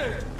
bastard!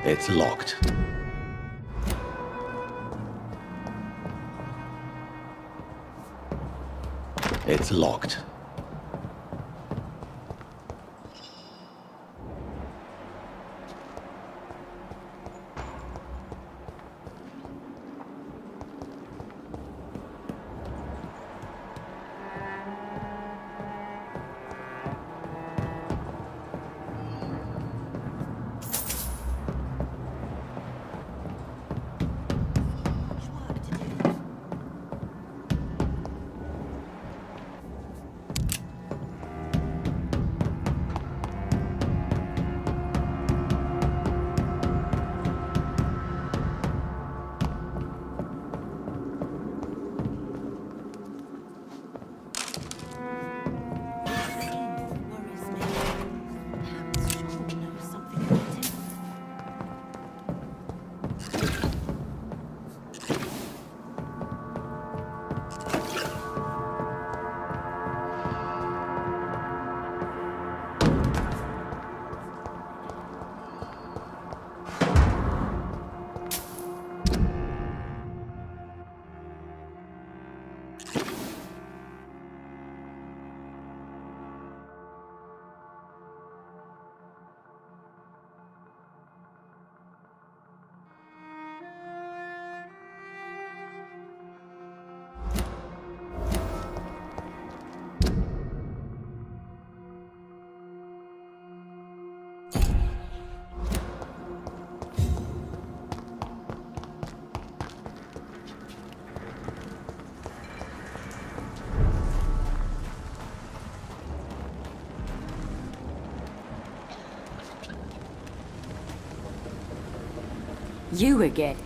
It's locked. It's locked. You again.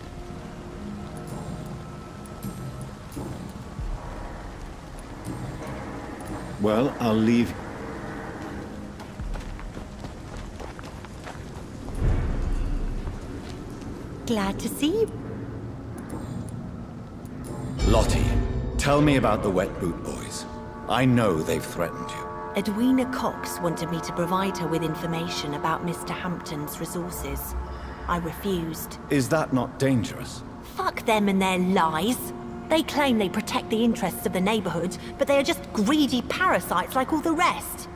Well, I'll leave. Glad to see you. Lottie, tell me about the Wet Boot Boys. I know they've threatened you. Edwina Cox wanted me to provide her with information about Mr. Hampton's resources. I refused. Is that not dangerous? Fuck them and their lies. They claim they protect the interests of the neighborhood, but they are just greedy parasites like all the rest.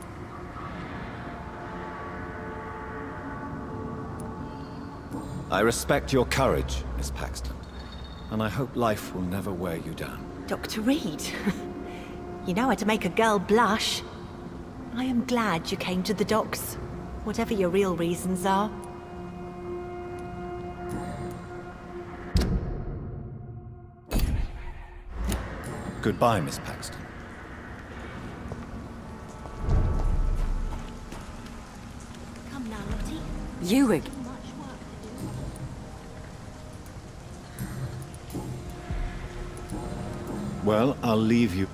I respect your courage, Miss Paxton, and I hope life will never wear you down. Dr. Reed, you know how to make a girl blush. I am glad you came to the docks, whatever your real reasons are. Goodbye, Miss Paxton. Come now, Lottie. You again. Well, I'll leave you.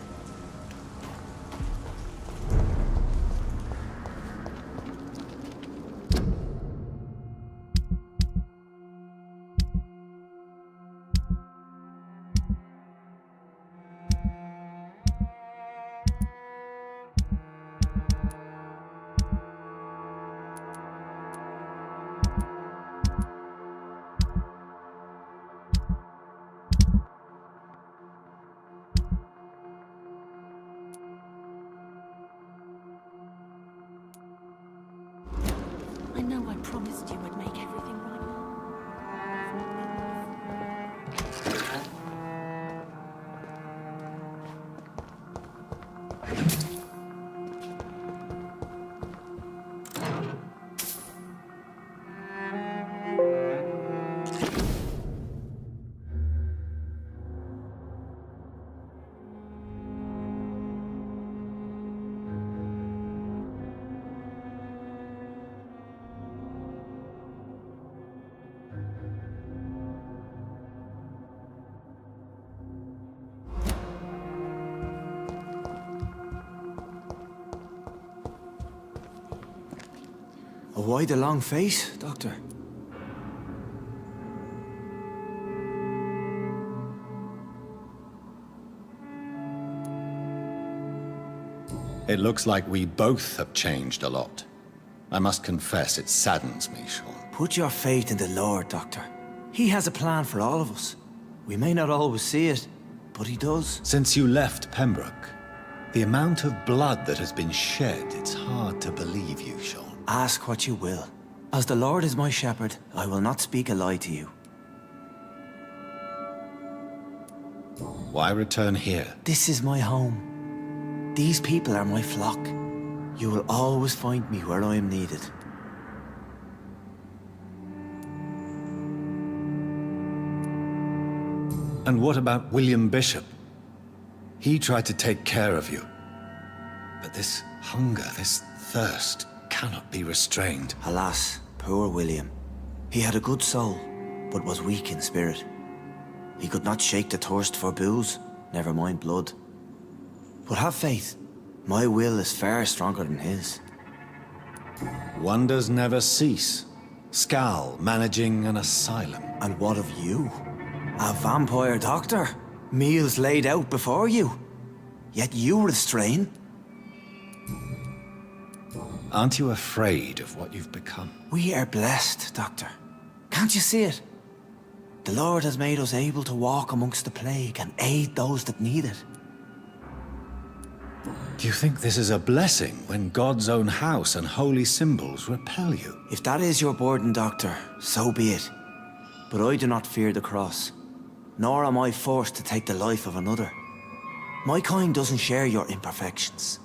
I know I promised you I'd make everything right. Why the long face, Doctor? It looks like we both have changed a lot. I must confess, it saddens me, Sean. Put your faith in the Lord, Doctor. He has a plan for all of us. We may not always see it, but he does. Since you left Pembroke, the amount of blood that has been shed, it's hard to believe you, Sean. Ask what you will. As the Lord is my shepherd, I will not speak a lie to you. Why return here? This is my home. These people are my flock. You will always find me where I am needed. And what about William Bishop? He tried to take care of you. But this hunger, this thirst, cannot be restrained. Alas, poor William. He had a good soul, but was weak in spirit. He could not shake the thirst for booze, never mind blood. But have faith. My will is far stronger than his. Wonders never cease. Scal managing an asylum. And what of you? A vampire doctor? Meals laid out before you. Yet you restrain? Aren't you afraid of what you've become? We are blessed, Doctor. Can't you see it? The Lord has made us able to walk amongst the plague and aid those that need it. Do you think this is a blessing when God's own house and holy symbols repel you? If that is your burden, Doctor, so be it. But I do not fear the cross, nor am I forced to take the life of another. My kind doesn't share your imperfections.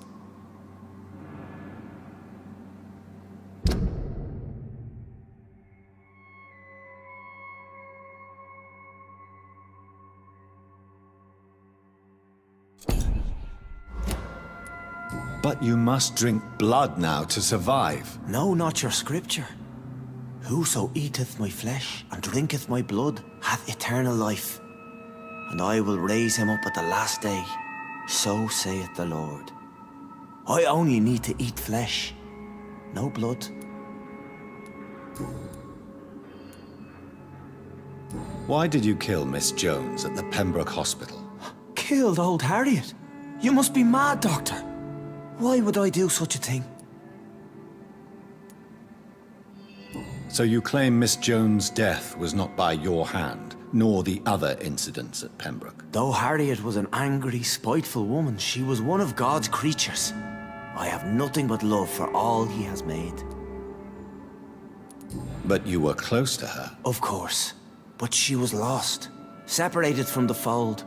But you must drink blood now to survive. No, not your scripture. Whoso eateth my flesh and drinketh my blood hath eternal life, and I will raise him up at the last day. So saith the Lord. I only need to eat flesh, no blood. Why did you kill Miss Jones at the Pembroke Hospital? Killed old Harriet? You must be mad, Doctor. Why would I do such a thing? So you claim Miss Jones' death was not by your hand, nor the other incidents at Pembroke? Though Harriet was an angry, spiteful woman, she was one of God's creatures. I have nothing but love for all he has made. But you were close to her. Of course. But she was lost, separated from the fold.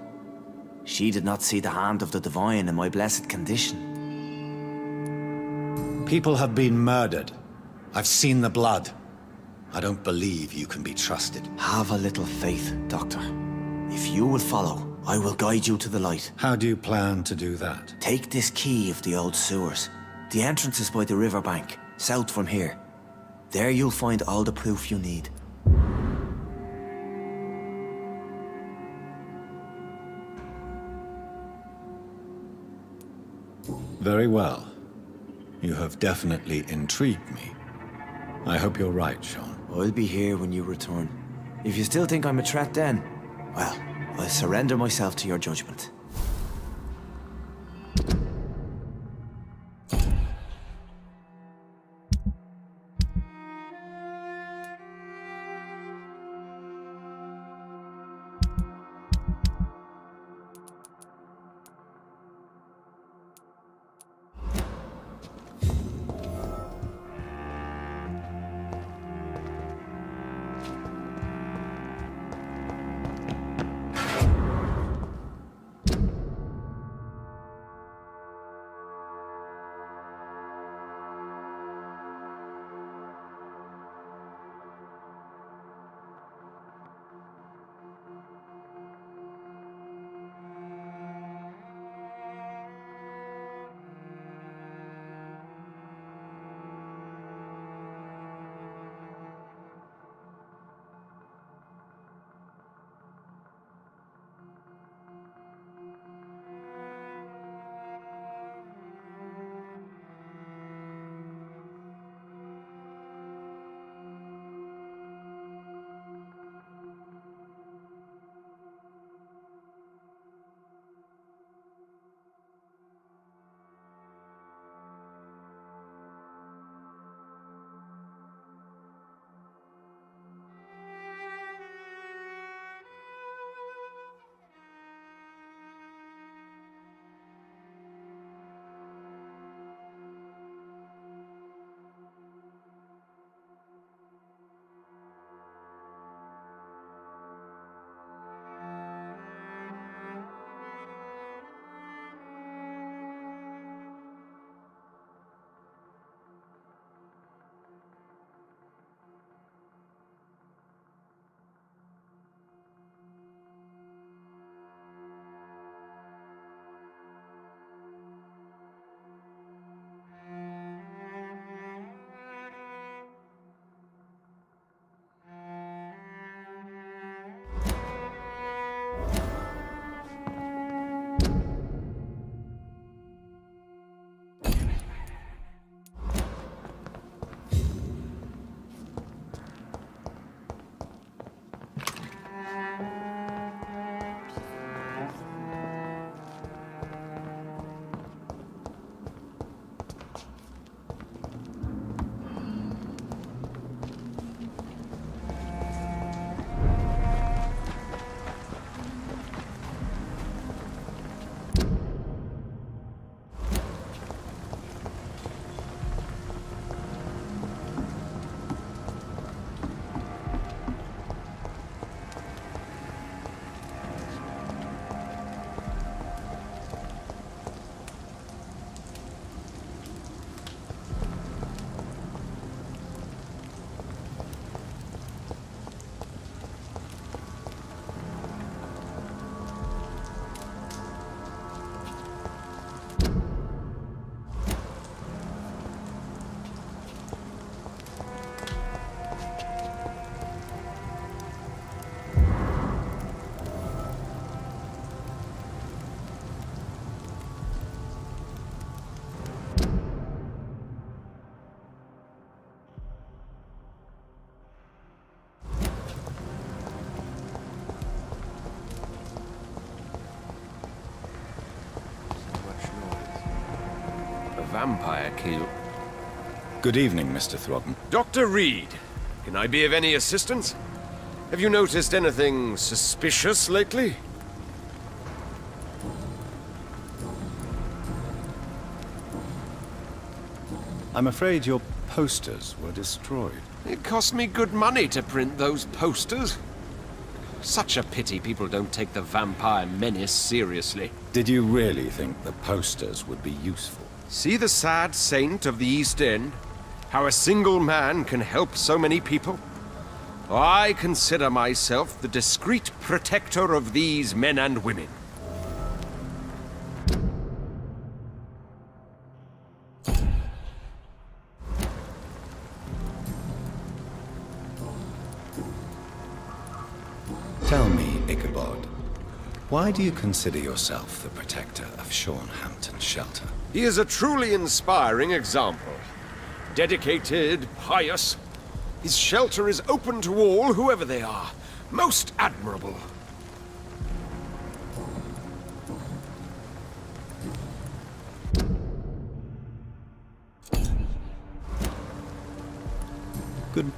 She did not see the hand of the divine in my blessed condition. People have been murdered. I've seen the blood. I don't believe you can be trusted. Have a little faith, Doctor. If you will follow, I will guide you to the light. How do you plan to do that? Take this key of the old sewers. The entrance is by the riverbank, south from here. There you'll find all the proof you need. Very well. You have definitely intrigued me. I hope you're right, Sean. I'll be here when you return. If you still think I'm a threat then, well, I'll surrender myself to your judgment. vampire kill. Good evening, Mr. Throgton. Dr. Reed, can I be of any assistance? Have you noticed anything suspicious lately? I'm afraid your posters were destroyed. It cost me good money to print those posters. Such a pity people don't take the vampire menace seriously. Did you really think the posters would be useful? See the sad saint of the East End? How a single man can help so many people? I consider myself the discreet protector of these men and women. Tell me, Ichabod, why do you consider yourself the protector of Sean Hampton's shelter? He is a truly inspiring example. Dedicated, pious. His shelter is open to all, whoever they are. Most admirable. Good.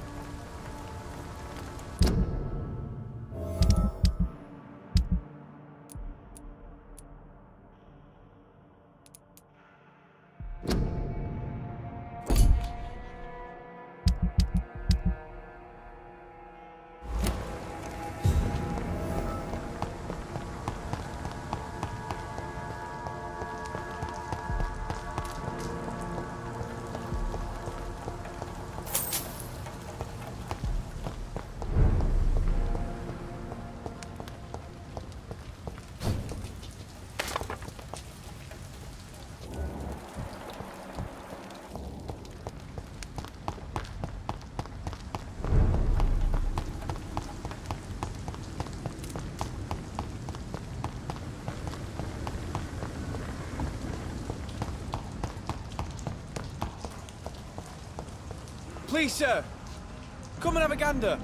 Please, sir. Come and have a gander.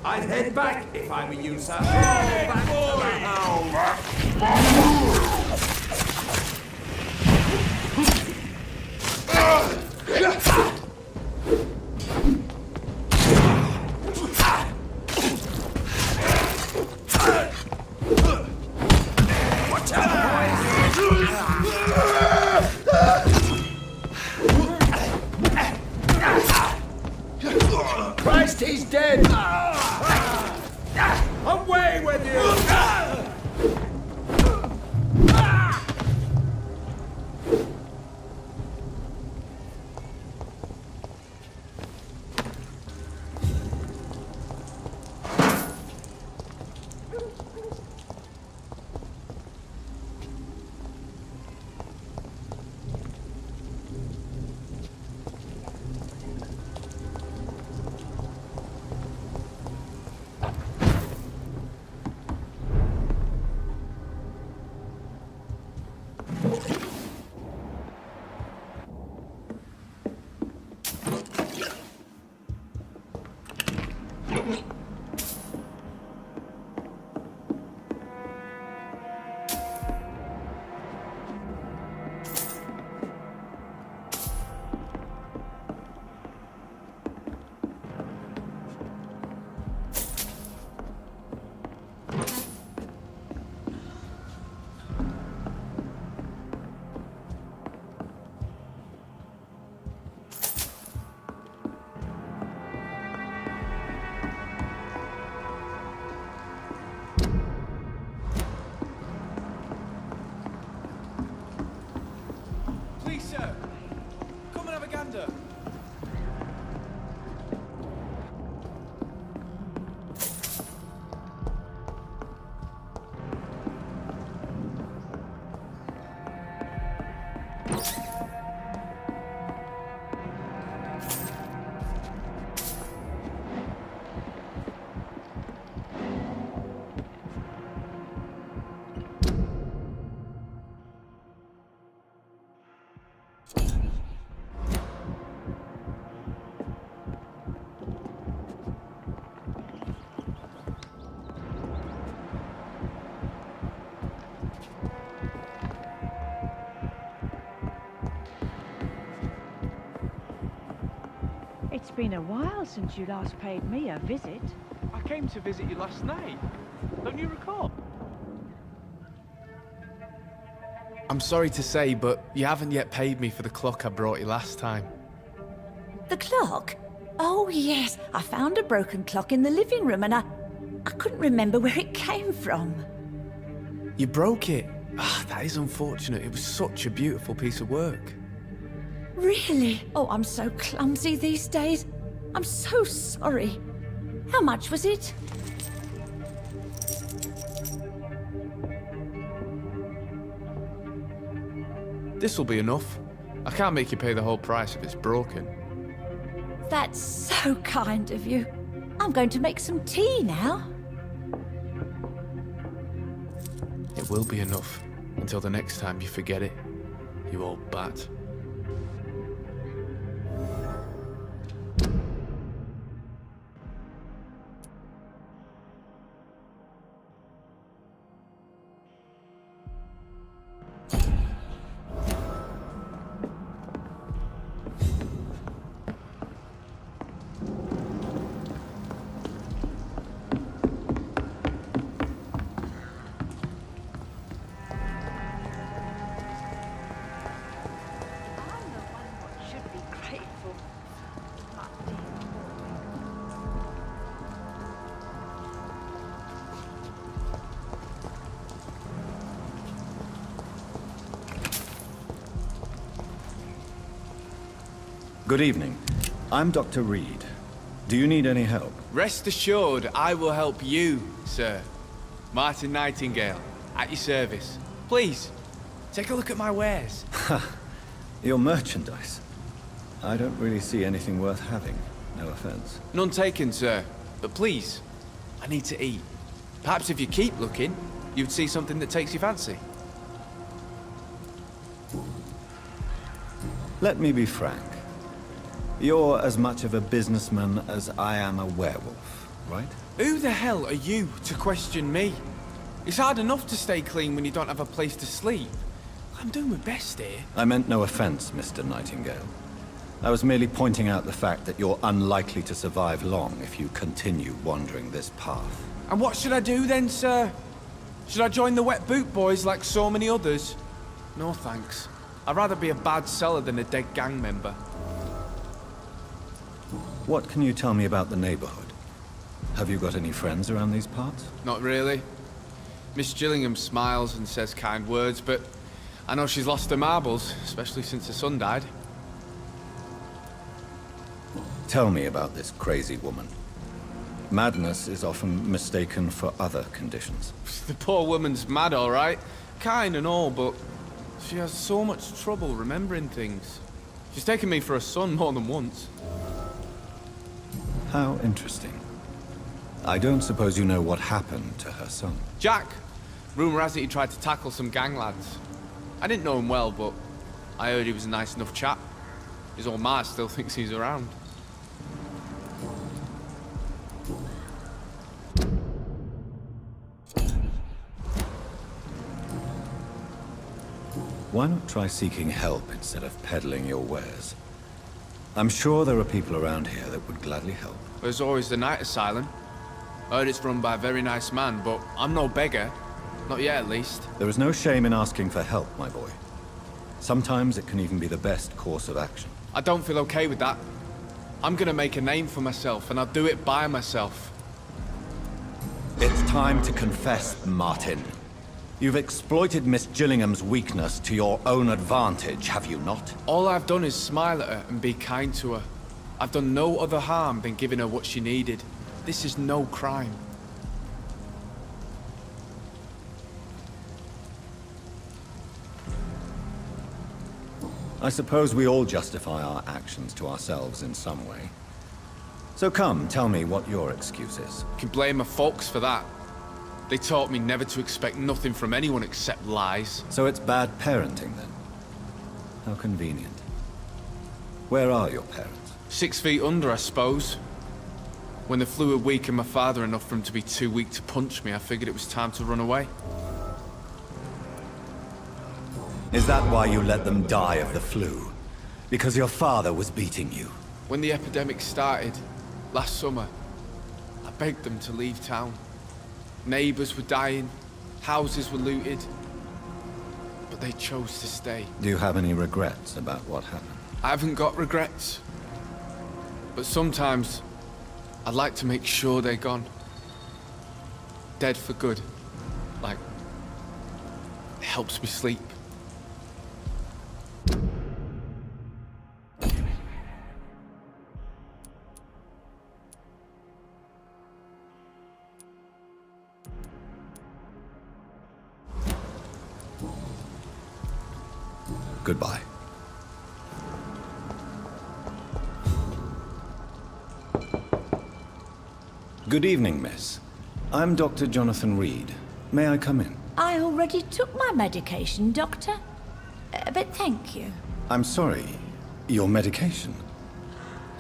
I'd head back if I were you, sir. Back to the house. Christ, he's dead! Away with you! been a while since you last paid me a visit. I came to visit you last night. Don't you recall? I'm sorry to say, but you haven't yet paid me for the clock I brought you last time. The clock? Oh, yes. I found a broken clock in the living room and I couldn't remember where it came from. You broke it? Ah, that is unfortunate. It was such a beautiful piece of work. Really? Oh, I'm so clumsy these days. I'm so sorry. How much was it? This'll be enough. I can't make you pay the whole price if it's broken. That's so kind of you. I'm going to make some tea now. It will be enough until the next time you forget it, you old bat. Good evening. I'm Dr. Reed. Do you need any help? Rest assured, I will help you, sir. Martin Nightingale, at your service. Please, take a look at my wares. Your merchandise. I don't really see anything worth having. No offense. None taken, sir. But please, I need to eat. Perhaps if you keep looking, you'd see something that takes your fancy. Let me be frank. You're as much of a businessman as I am a werewolf, right? Who the hell are you to question me? It's hard enough to stay clean when you don't have a place to sleep. I'm doing my best here. I meant no offense, Mr. Nightingale. I was merely pointing out the fact that you're unlikely to survive long if you continue wandering this path. And what should I do then, sir? Should I join the Wet Boot Boys like so many others? No thanks. I'd rather be a bad seller than a dead gang member. What can you tell me about the neighborhood? Have you got any friends around these parts? Not really. Miss Gillingham smiles and says kind words, but I know she's lost her marbles, especially since her son died. Tell me about this crazy woman. Madness is often mistaken for other conditions. The poor woman's mad, all right. Kind and all, but she has so much trouble remembering things. She's taken me for a son more than once. How interesting. I don't suppose you know what happened to her son. Jack! Rumour has it he tried to tackle some gang lads. I didn't know him well, but I heard he was a nice enough chap. His old ma still thinks he's around. Why not try seeking help instead of peddling your wares? I'm sure there are people around here that would gladly help. There's always the night asylum. I heard it's run by a very nice man, but I'm no beggar. Not yet, at least. There is no shame in asking for help, my boy. Sometimes it can even be the best course of action. I don't feel okay with that. I'm gonna make a name for myself, and I'll do it by myself. It's time to confess, Martin. You've exploited Miss Gillingham's weakness to your own advantage, have you not? All I've done is smile at her and be kind to her. I've done no other harm than giving her what she needed. This is no crime. I suppose we all justify our actions to ourselves in some way. So come, tell me what your excuse is. You can blame my folks for that. They taught me never to expect nothing from anyone except lies. So it's bad parenting, then? How convenient. Where are your parents? 6 feet under, I suppose. When the flu had weakened my father enough for him to be too weak to punch me, I figured it was time to run away. Is that why you let them die of the flu? Because your father was beating you? When the epidemic started, last summer, I begged them to leave town. Neighbors were dying, houses were looted, but they chose to stay. Do you have any regrets about what happened? I haven't got regrets, but sometimes I'd like to make sure they're gone. Dead for good. Like, it helps me sleep. Goodbye. Good evening, miss. I'm Dr. Jonathan Reed. May I come in? I already took my medication, Doctor. But thank you. I'm sorry. Your medication?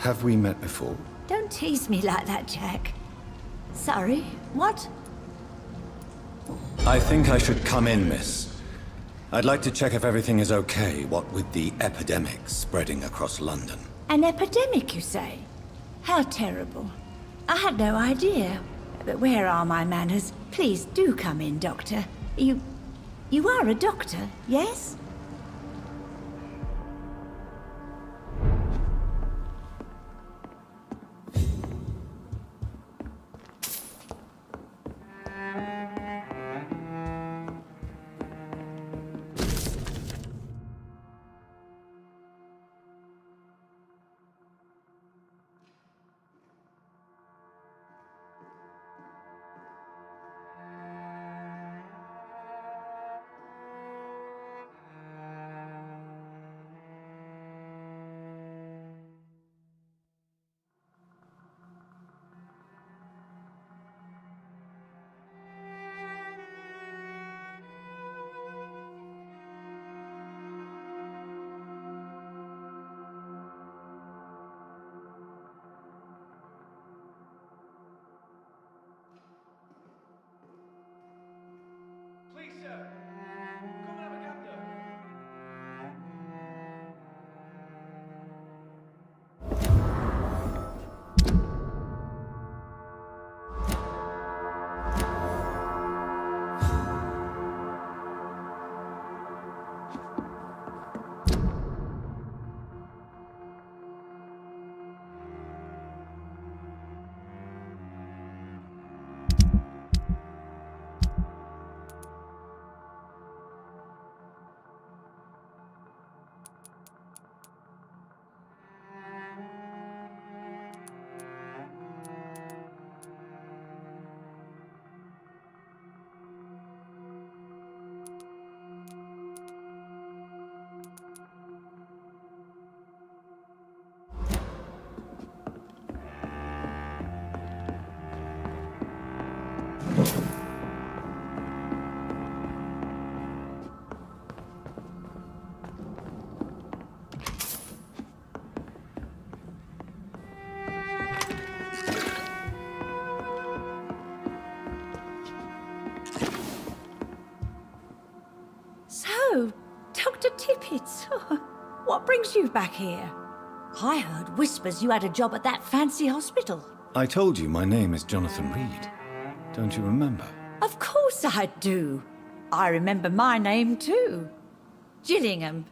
Have we met before? Don't tease me like that, Jack. Sorry, what? I think I should come in, miss. I'd like to check if everything is okay, what with the epidemic spreading across London. An epidemic, you say? How terrible. I had no idea. But where are my manners? Please do come in, Doctor. You are a doctor, yes? Please, sir. Come and have a gander. So, Dr. Tippett, what brings you back here? I heard whispers you had a job at that fancy hospital. I told you my name is Jonathan Reed. Don't you remember? Of course I do. I remember my name too. Gillingham.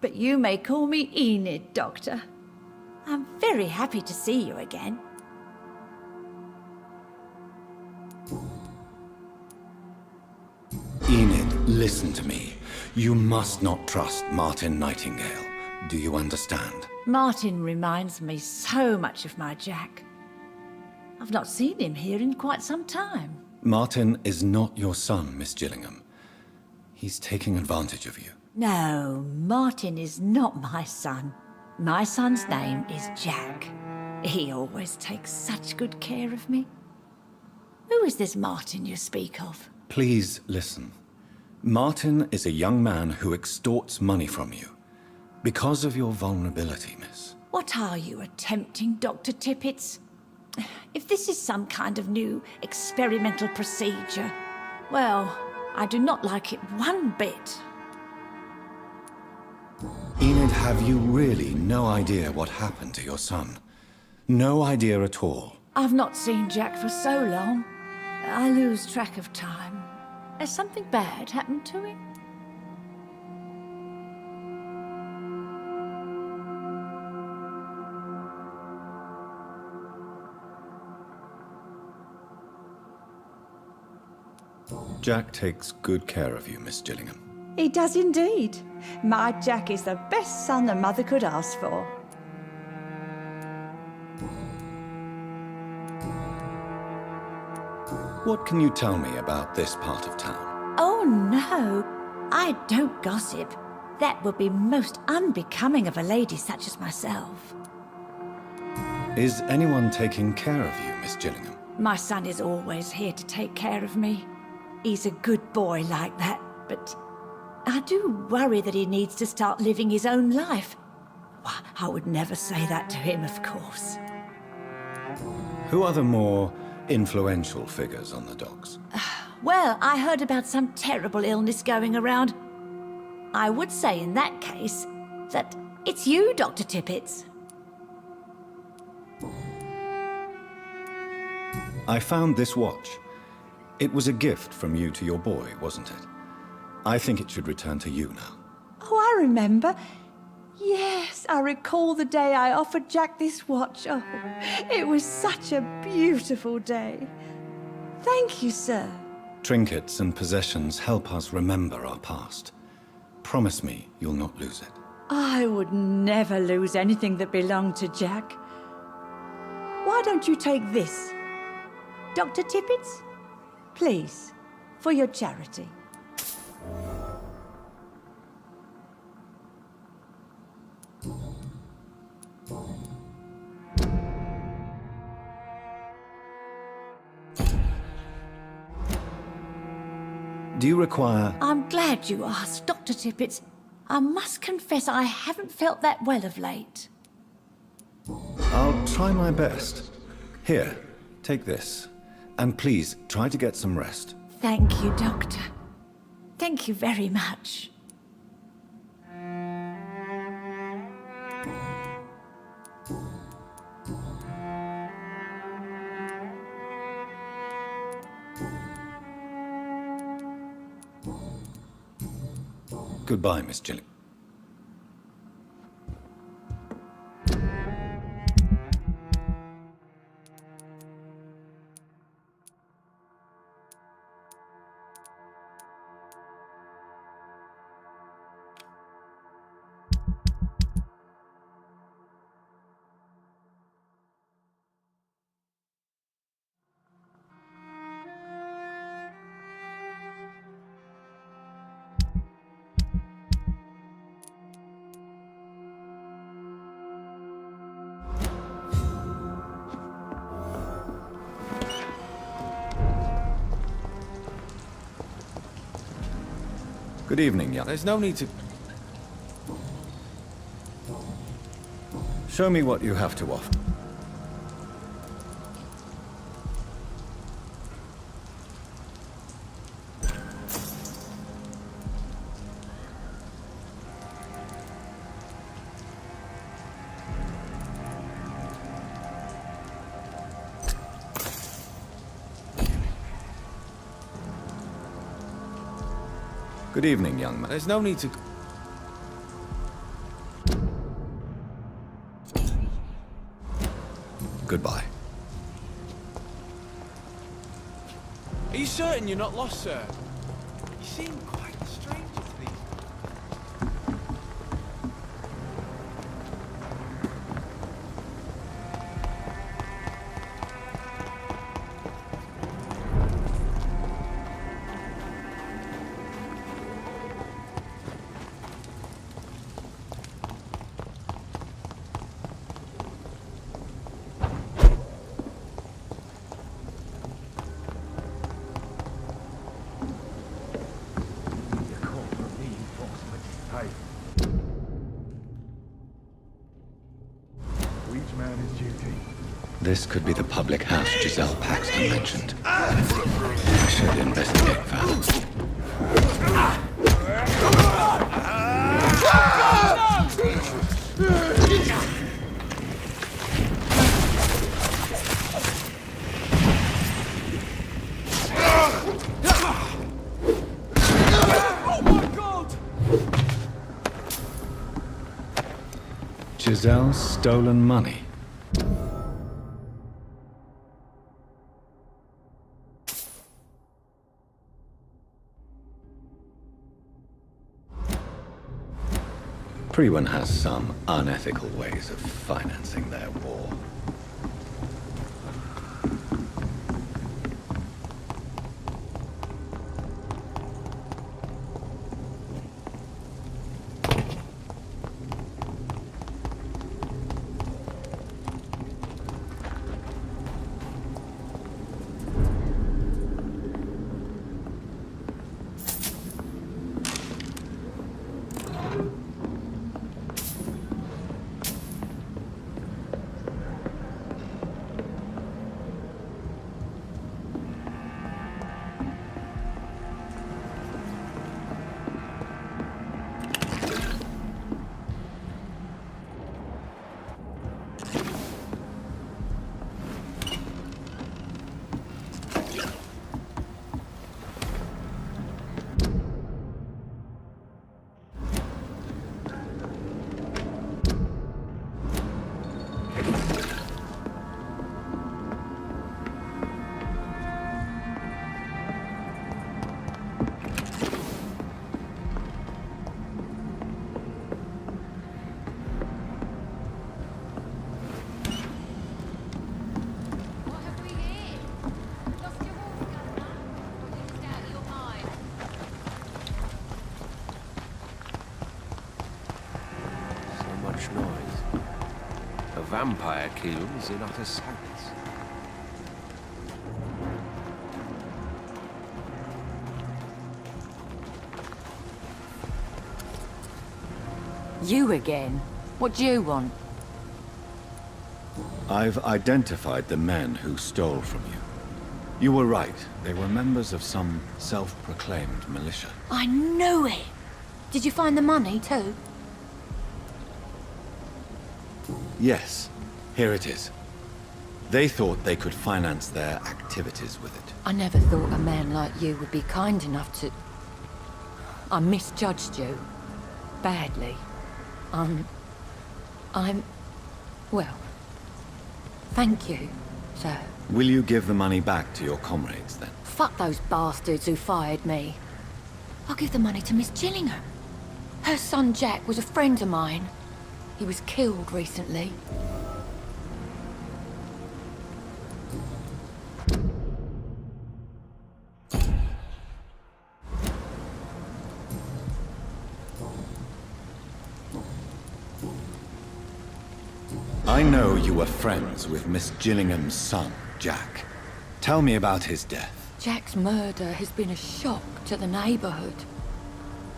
But you may call me Enid, Doctor. I'm very happy to see you again. Enid, listen to me. You must not trust Martin Nightingale. Do you understand? Martin reminds me so much of my Jack. I've not seen him here in quite some time. Martin is not your son, Miss Gillingham. He's taking advantage of you. No, Martin is not my son. My son's name is Jack. He always takes such good care of me. Who is this Martin you speak of? Please listen. Martin is a young man who extorts money from you. Because of your vulnerability, miss. What are you attempting, Dr. Tippett? If this is some kind of new experimental procedure, well, I do not like it one bit. Enid Have you really no idea what happened to your son? No idea at all? I've not seen Jack for so long. I lose track of time. Has something bad happened to him? Jack takes good care of you, Miss Gillingham. He does indeed. My Jack is the best son a mother could ask for. What can you tell me about this part of town? Oh, no. I don't gossip. That would be most unbecoming of a lady such as myself. Is anyone taking care of you, Miss Gillingham? My son is always here to take care of me. He's a good boy like that, but I do worry that he needs to start living his own life. Why, I would never say that to him, of course. Who are the more influential figures on the docks? Well, I heard about some terrible illness going around. I would say in that case that it's you, Dr. Tippett. I found this watch. It was a gift from you to your boy, wasn't it? I think it should return to you now. Oh, I remember. Yes, I recall the day I offered Jack this watch. Oh, it was such a beautiful day. Thank you, sir. Trinkets and possessions help us remember our past. Promise me you'll not lose it. I would never lose anything that belonged to Jack. Why don't you take this? Dr. Tippett? Please, for your charity. Do you require... I'm glad you asked, Dr. Tippett. I must confess I haven't felt that well of late. I'll try my best. Here, take this. And please, try to get some rest. Thank you, Doctor. Thank you very much. Goodbye, Miss Gillingham. Good evening, young. There's no need to... Show me what you have to offer. Good evening, young man. There's no need to... Goodbye. Are you certain you're not lost, sir? You seem quite a stranger to these... This could be the public house Giselle Paxton mentioned. I should investigate further. Giselle's stolen money. Priwen has some unethical ways of financing their war. Noise. A vampire kills in utter silence. You again? What do you want? I've identified the men who stole from you. You were right. They were members of some self-proclaimed militia. I knew it! Did you find the money too? Yes, here it is. They thought they could finance their activities with it. I never thought a man like you would be kind enough to... I misjudged you. Badly. Well, thank you, sir. Will you give the money back to your comrades, then? Fuck those bastards who fired me. I'll give the money to Miss Gillingham. Her son Jack was a friend of mine. He was killed recently. I know you were friends with Miss Gillingham's son, Jack. Tell me about his death. Jack's murder has been a shock to the neighborhood.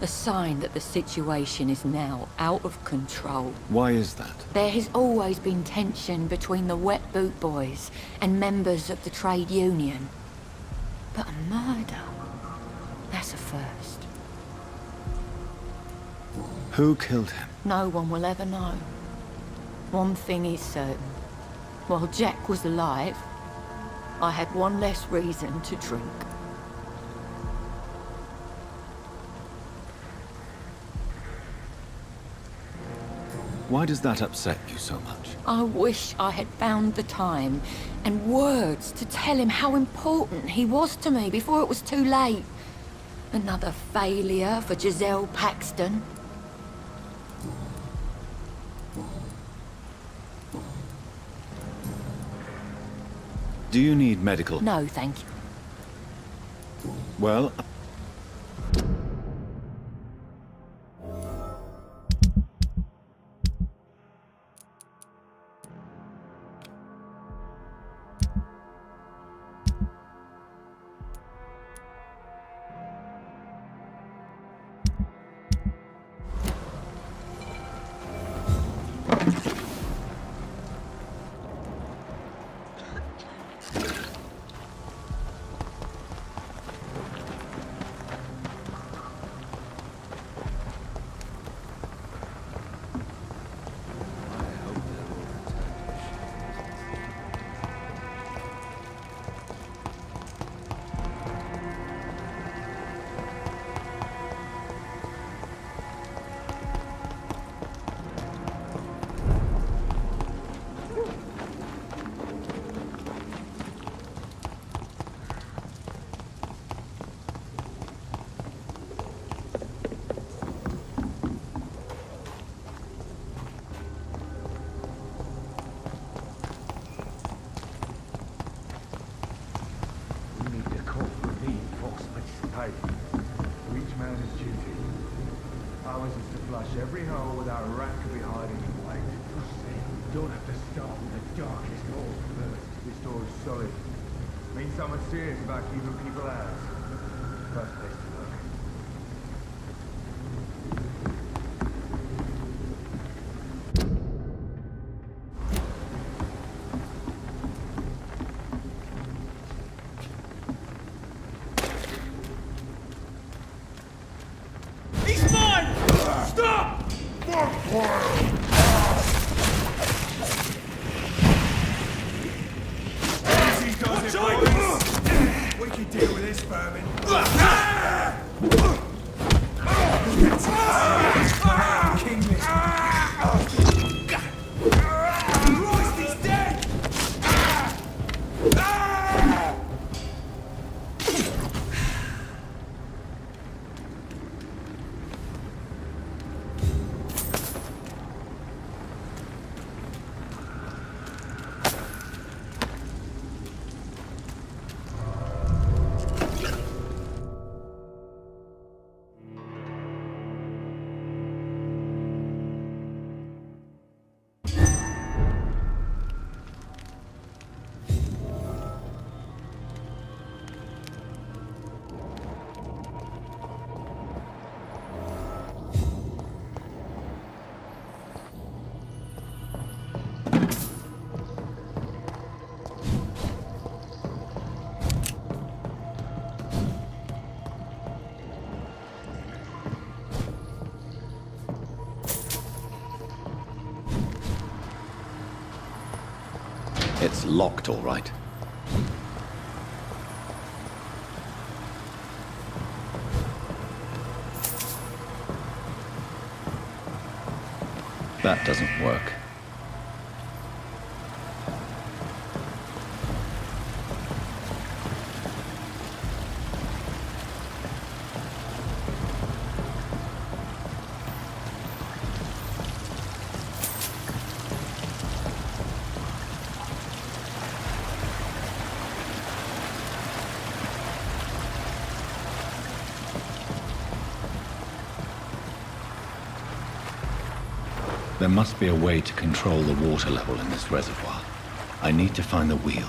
A sign that the situation is now out of control. Why is that? There has always been tension between the Wet Boot Boys and members of the trade union. But a murder? That's a first. Who killed him? No one will ever know. One thing is certain. While Jack was alive, I had one less reason to drink. Why does that upset you so much? I wish I had found the time and words to tell him how important he was to me before it was too late. Another failure for Giselle Paxton. Do you need medical? No, thank you. Well... promise is to flush every hole without a rat could be hiding in plain. You don't have to start with the darkest hole first. This door's solid. Means someone serious about keeping people out. First place to look. He's mine! Stop! Easy does it, boys. We can deal with this vermin. King this. Christ, he's dead! It's locked, all right. That doesn't work. There must be a way to control the water level in this reservoir. I need to find the wheel.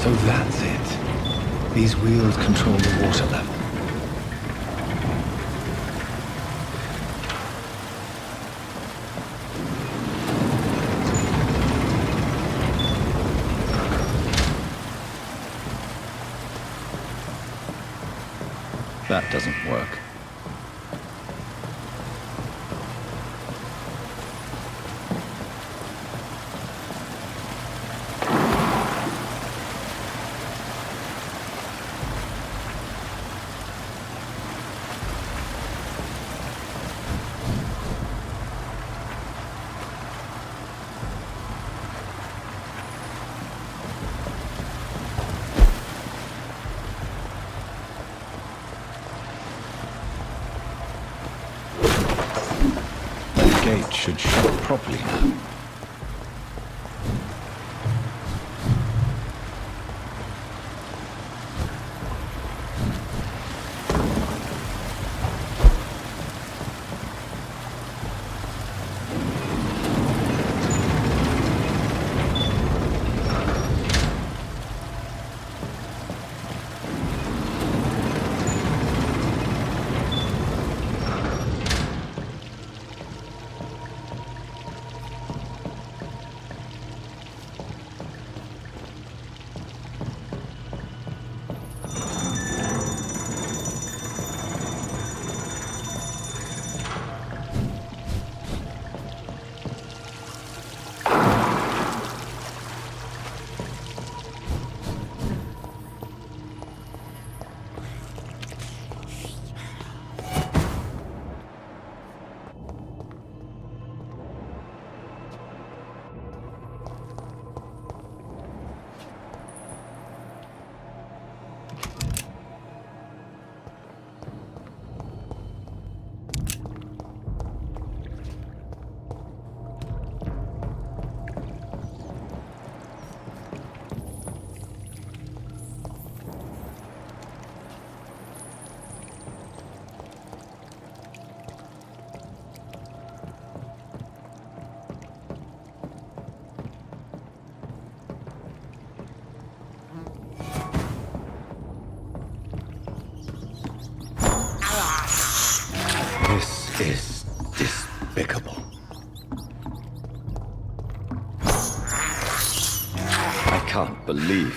So that's it. These wheels control the water level. That doesn't work. Gate should shut properly now.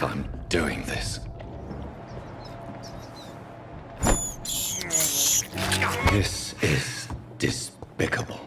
believe I'm doing this. This is despicable.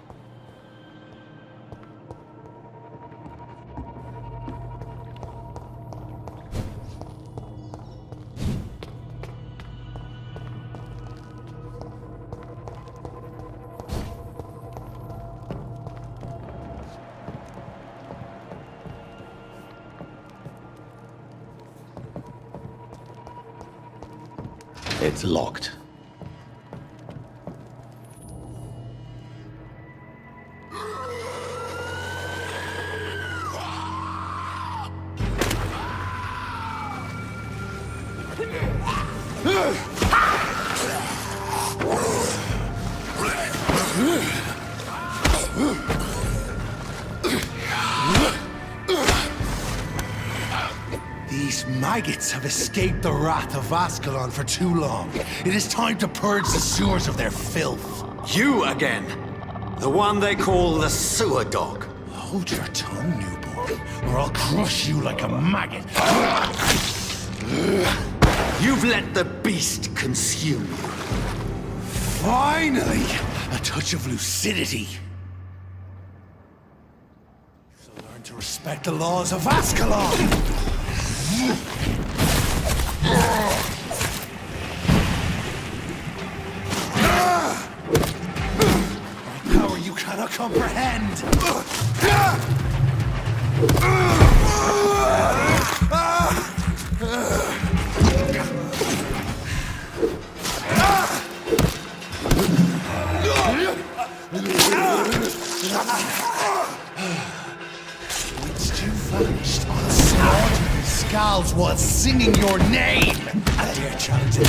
It's locked. These maggots have escaped the wrath of Ascalon for too long. It is time to purge the sewers of their filth. You again! The one they call the sewer dog. Hold your tongue, newborn, or I'll crush you like a maggot. You've let the beast consume you. Finally! A touch of lucidity. So learn to respect the laws of Ascalon! My power you cannot comprehend! Once you vanished on slaughtering skulls while singing your name! I dare challenge it.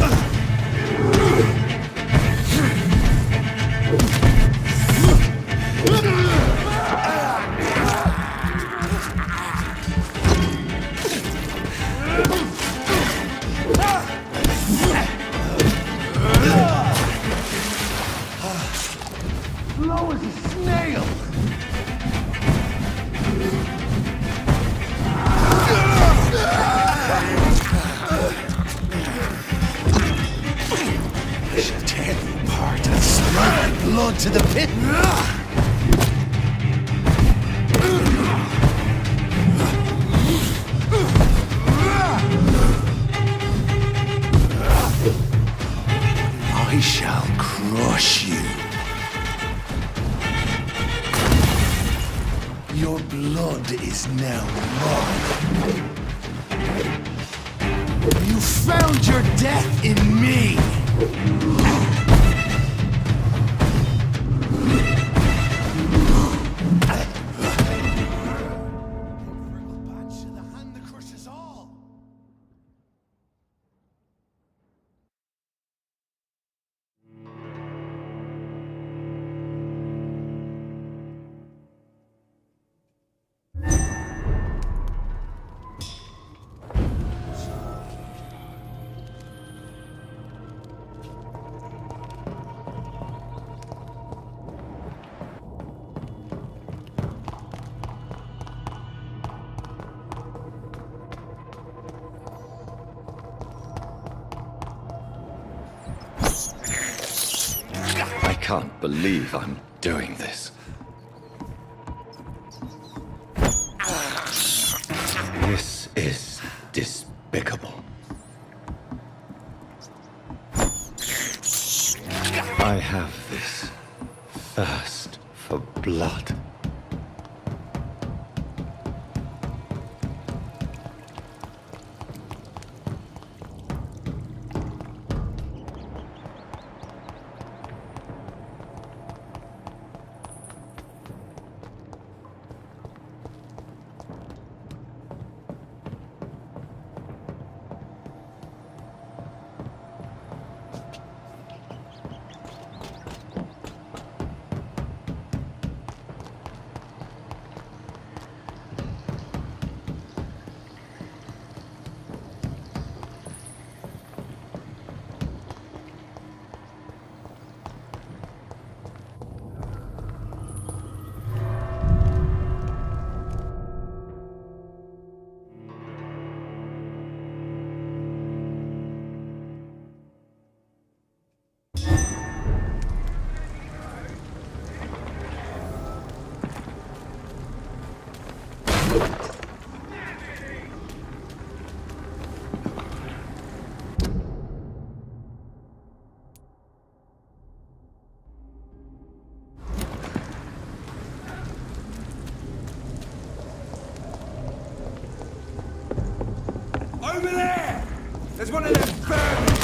Slow as a snail! I shall tear you apart and slug my blood to the pit! I shall crush you. Your blood is now mine. You found your death in me! I can't believe I'm doing this. This is despicable. I have this thirst for blood. There's one of them vermin!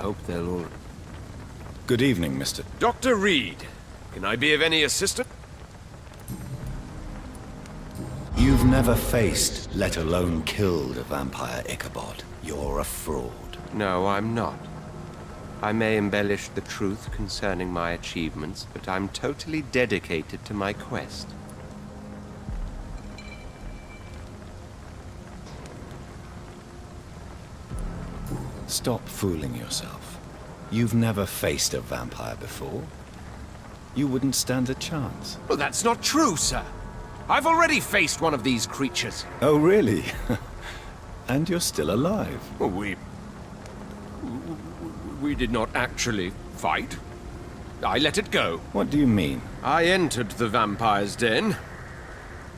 hope they'll all... Good evening, Mr. Dr. Reed, can I be of any assistance? You've never faced, let alone killed, a vampire Ichabod. You're a fraud. No, I'm not. I may embellish the truth concerning my achievements, but I'm totally dedicated to my quest. Stop fooling yourself. You've never faced a vampire before. You wouldn't stand a chance. Well, that's not true, sir. I've already faced one of these creatures. Oh, really? And you're still alive? Well, we did not actually fight. I let it go. What do you mean? I entered the vampire's den.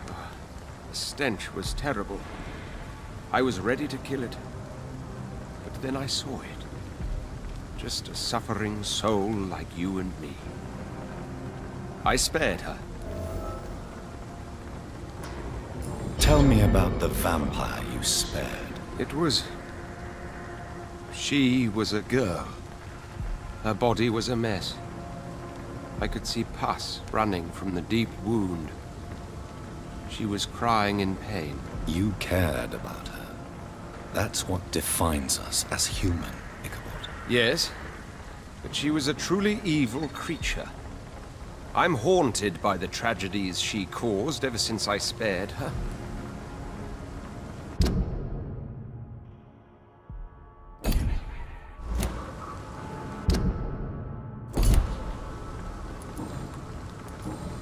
The stench was terrible. I was ready to kill it. But then I saw it. Just a suffering soul like you and me. I spared her. Tell me about the vampire you spared. It was... She was a girl. Her body was a mess. I could see pus running from the deep wound. She was crying in pain. You cared about her. That's what defines us as human, Ichabod. Yes, but she was a truly evil creature. I'm haunted by the tragedies she caused ever since I spared her.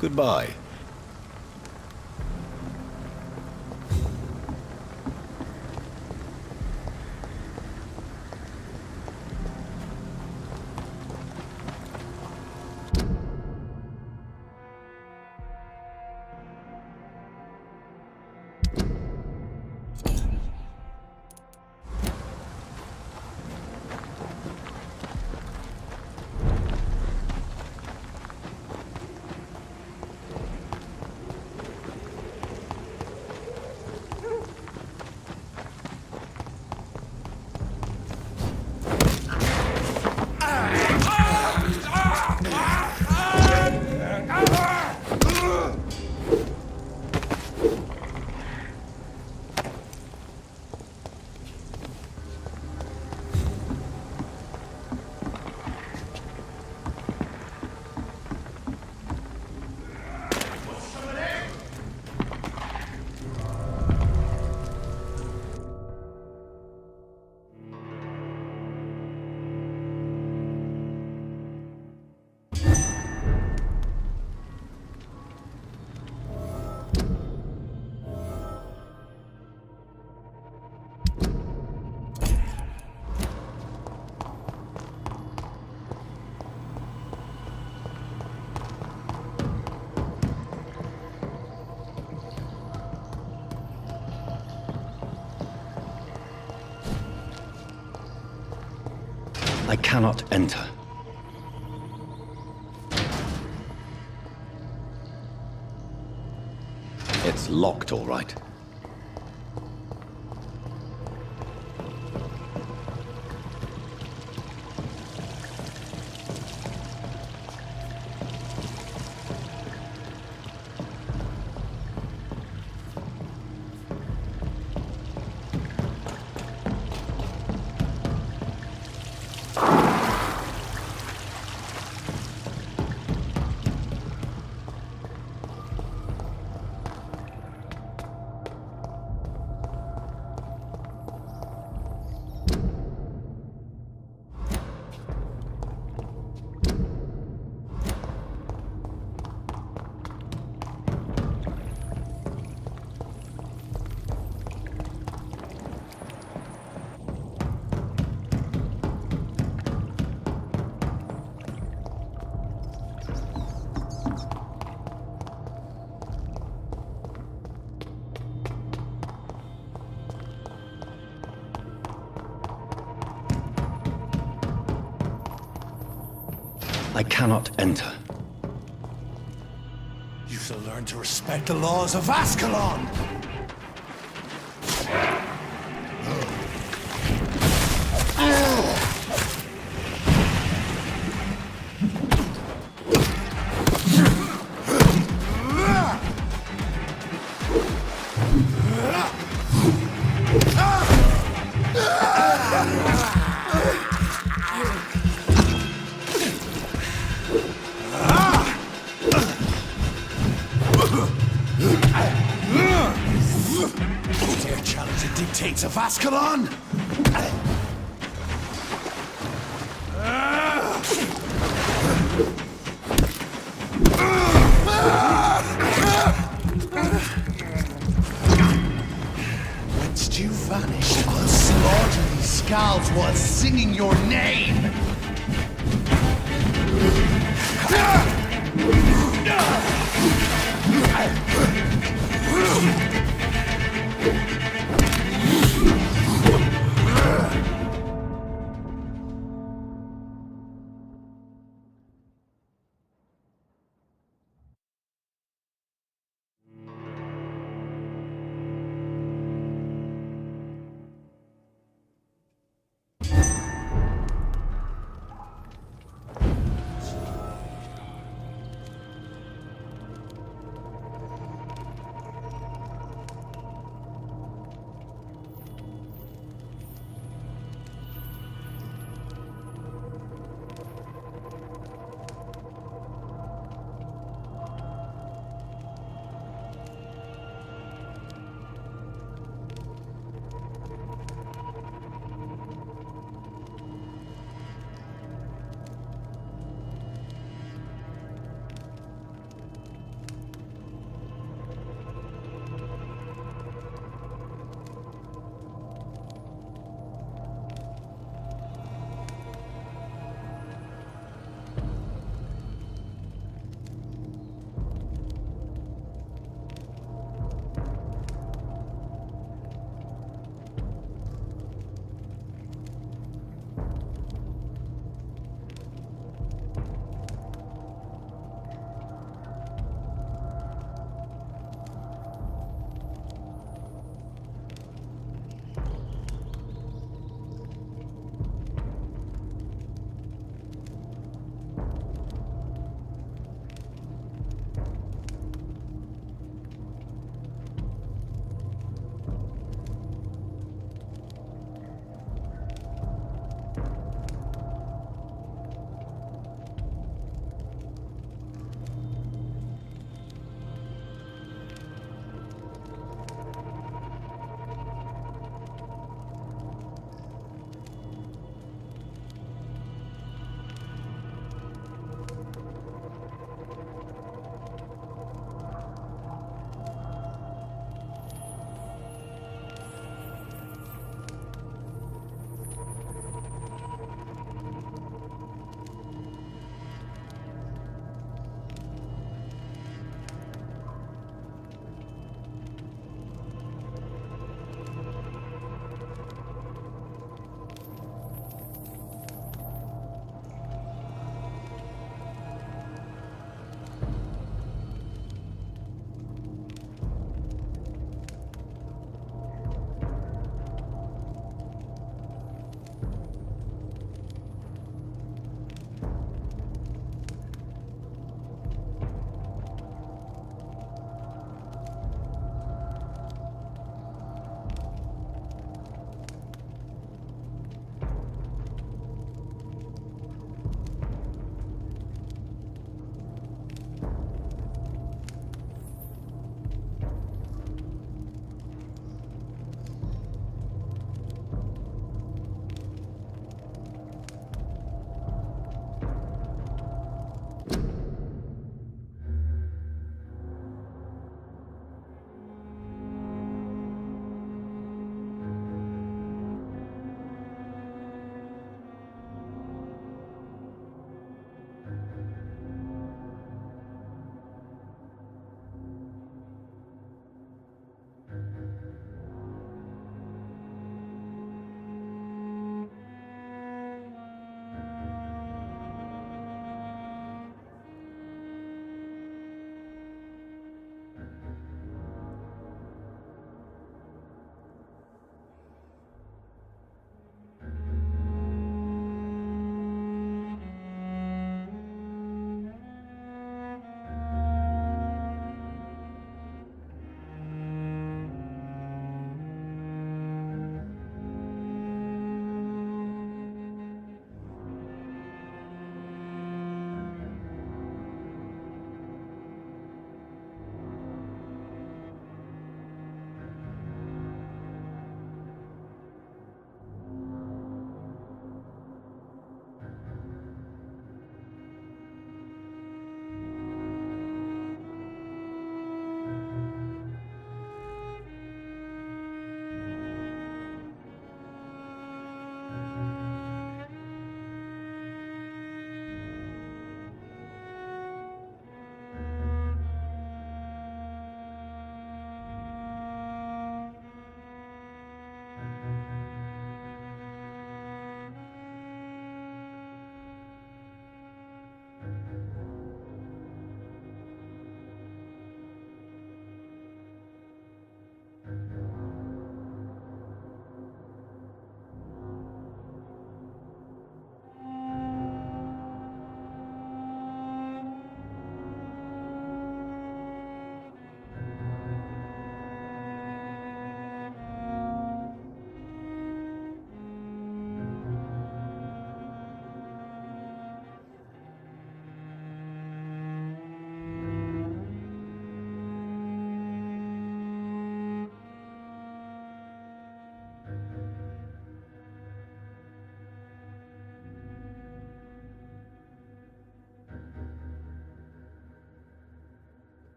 Goodbye. I cannot enter. It's locked, all right. I cannot enter. You shall learn to respect the laws of Ascalon! Dare challenge the dictates of Ascalon? vanished, I'll slaughter these skulls while singing your name!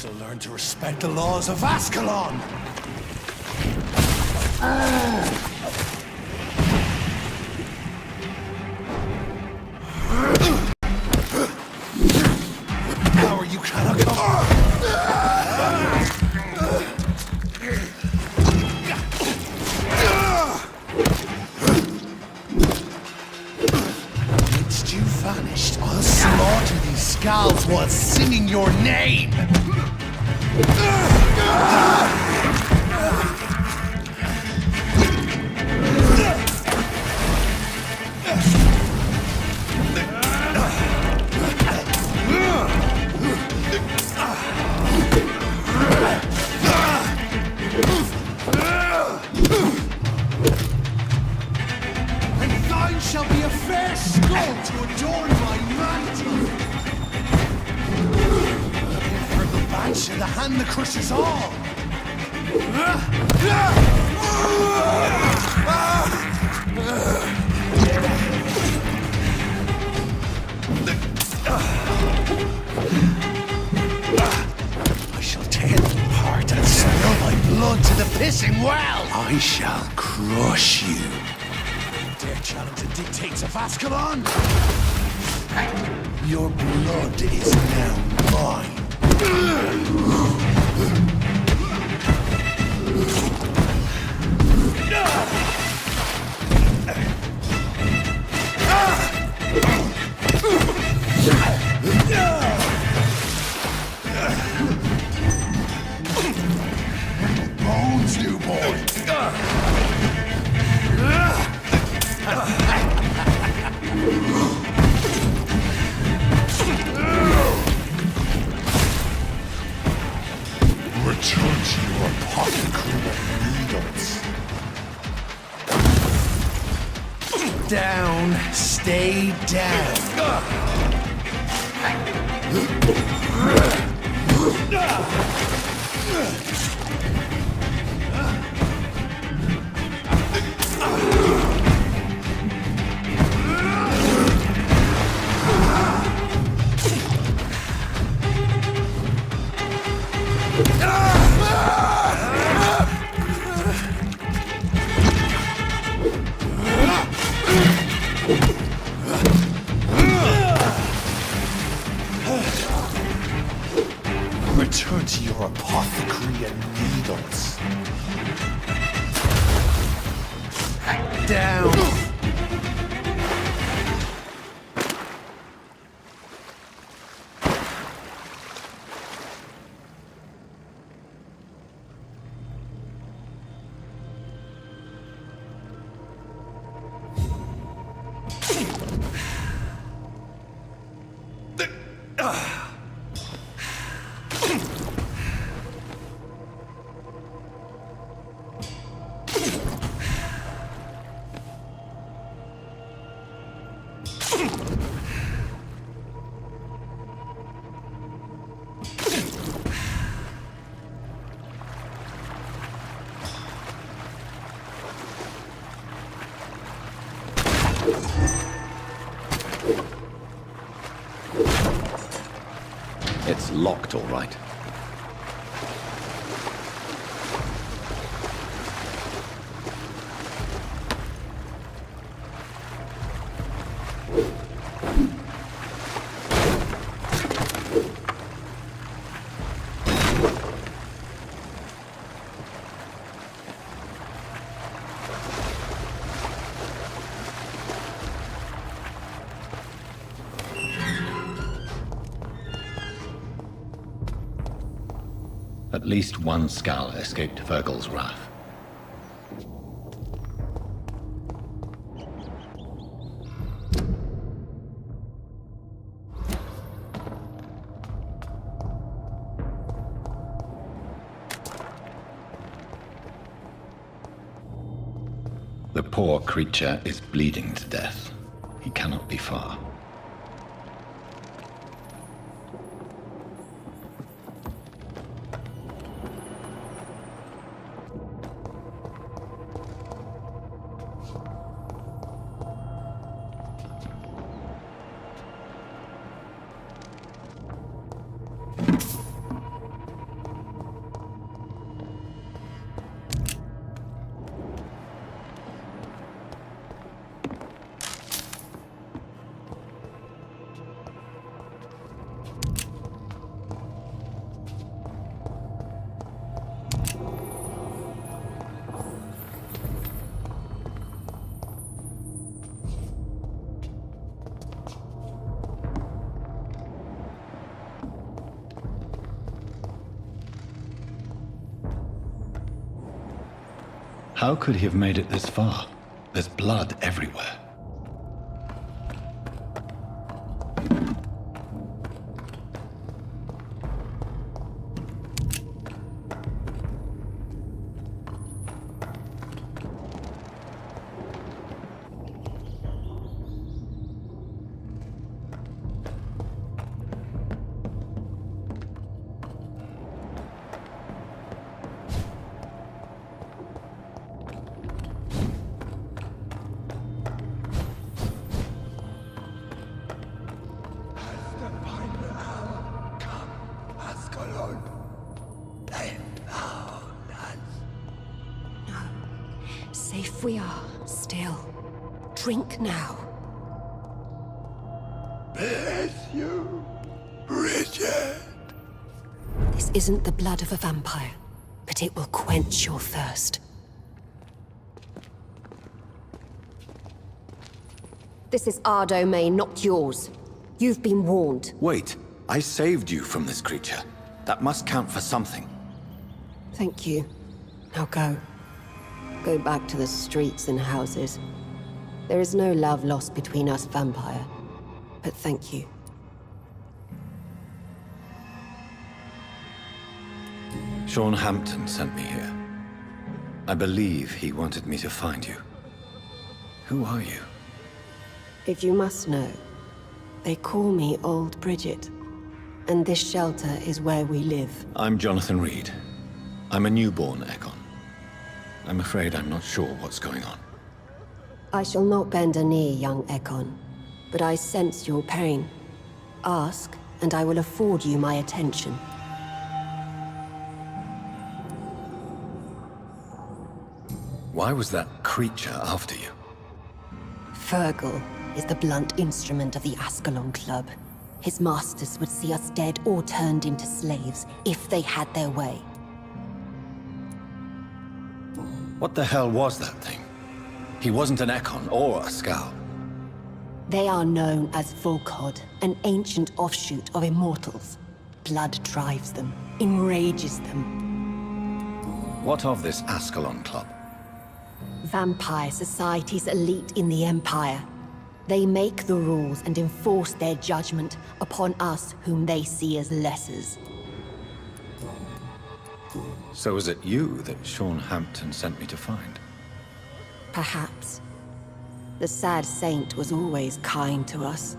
So learn to respect the laws of Ascalon! Power you cannot come. Once you vanished, I'll slaughter these skulls while singing your name! Shall be a fair skull to adorn my mantle. For the Banshee, the hand that crushes all. I shall tear them apart and spill my blood to the pissing well. I shall crush you. Dare challenge the dictates of Ascalon? Your blood is now mine. Bones, newborn. Return to your apothecary of needles. Down, stay down. Return to your apothecary and needles. Down. It's locked, all right. At least one skull escaped Virgil's wrath. The poor creature is bleeding to death. He cannot be far. How could he have made it this far? There's blood everywhere. Safe we are, still. Drink now. Bless you, Bridget. This isn't the blood of a vampire, but it will quench your thirst. This is our domain, not yours. You've been warned. Wait, I saved you from this creature. That must count for something. Thank you. Now go. Go back to the streets and houses. There is no love lost between us, Vampire. But thank you. Sean Hampton sent me here. I believe he wanted me to find you. Who are you? If you must know, they call me Old Bridget. And this shelter is where we live. I'm Jonathan Reed. I'm a newborn Ekon. I'm afraid I'm not sure what's going on. I shall not bend a knee, young Ekon. But I sense your pain. Ask, and I will afford you my attention. Why was that creature after you? Fergal is the blunt instrument of the Ascalon Club. His masters would see us dead or turned into slaves if they had their way. What the hell was that thing? He wasn't an Ekon or a Scowl. They are known as Volkod, an ancient offshoot of immortals. Blood drives them, enrages them. What of this Ascalon Club? Vampire Society's elite in the Empire. They make the rules and enforce their judgment upon us whom they see as lessers. So was it you that Sean Hampton sent me to find? Perhaps. The sad saint was always kind to us.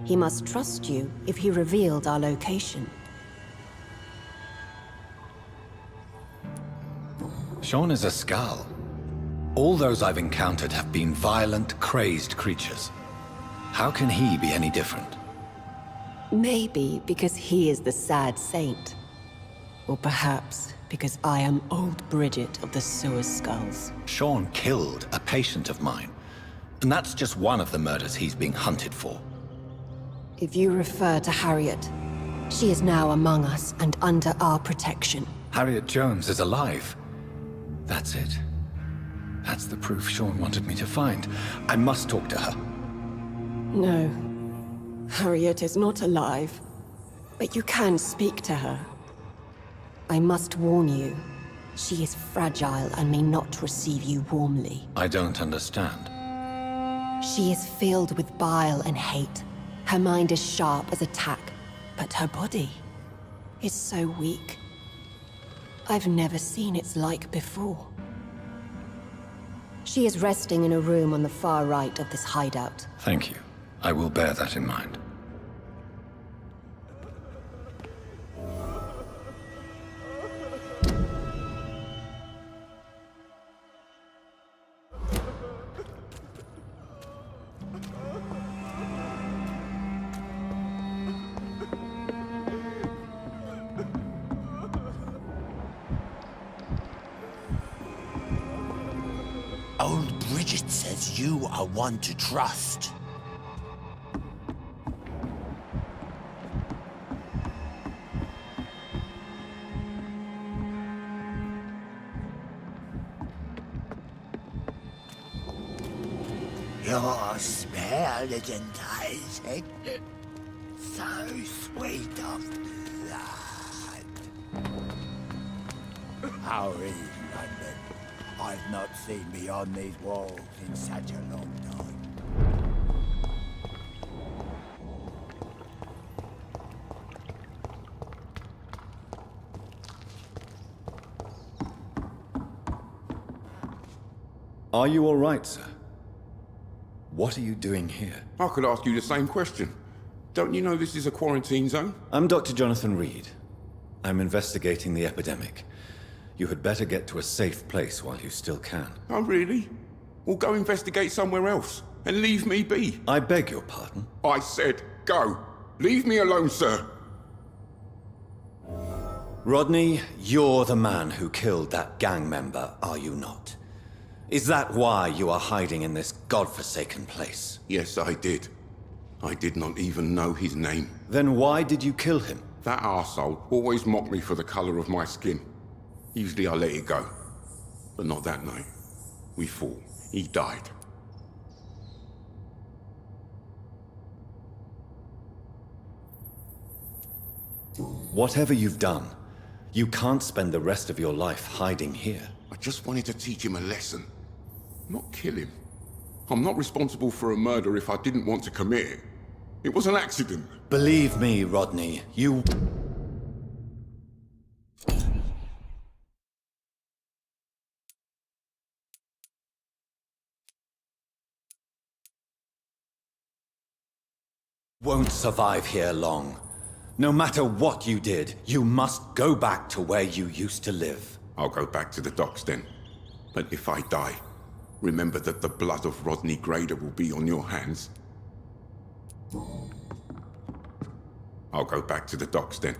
He must trust you if he revealed our location. Sean is a Scowl. All those I've encountered have been violent, crazed creatures. How can he be any different? Maybe because he is the sad saint. Or perhaps because I am Old Bridget of the Sewer Skulls. Sean killed a patient of mine. And that's just one of the murders he's being hunted for. If you refer to Harriet, she is now among us and under our protection. Harriet Jones is alive. That's it. That's the proof Sean wanted me to find. I must talk to her. No. Harriet is not alive. But you can speak to her. I must warn you. She is fragile and may not receive you warmly. I don't understand. She is filled with bile and hate. Her mind is sharp as a tack, but her body is so weak. I've never seen its like before. She is resting in a room on the far right of this hideout. Thank you. I will bear that in mind. Old Bridget says you are one to trust. Your smell is enticing. So sweet of blood. How is London? I've not seen beyond these walls in such a long time. Are you all right, sir? What are you doing here? I could ask you the same question. Don't you know this is a quarantine zone? I'm Dr. Jonathan Reed. I'm investigating the epidemic. You had better get to a safe place while you still can. Oh, really? Well, go investigate somewhere else and leave me be. I beg your pardon? I said go. Leave me alone, sir. Rodney, you're the man who killed that gang member, are you not? Is that why you are hiding in this godforsaken place? Yes, I did. I did not even know his name. Then why did you kill him? That arsehole always mocked me for the color of my skin. Usually I let it go. But not that night. We fought. He died. Whatever you've done, you can't spend the rest of your life hiding here. I just wanted to teach him a lesson. Not kill him. I'm not responsible for a murder if I didn't want to commit it. It was an accident. Believe me, Rodney, you... won't survive here long. No matter what you did, you must go back to where you used to live. I'll go back to the docks then. But if I die, remember that the blood of Rodney Grader will be on your hands. I'll go back to the docks then.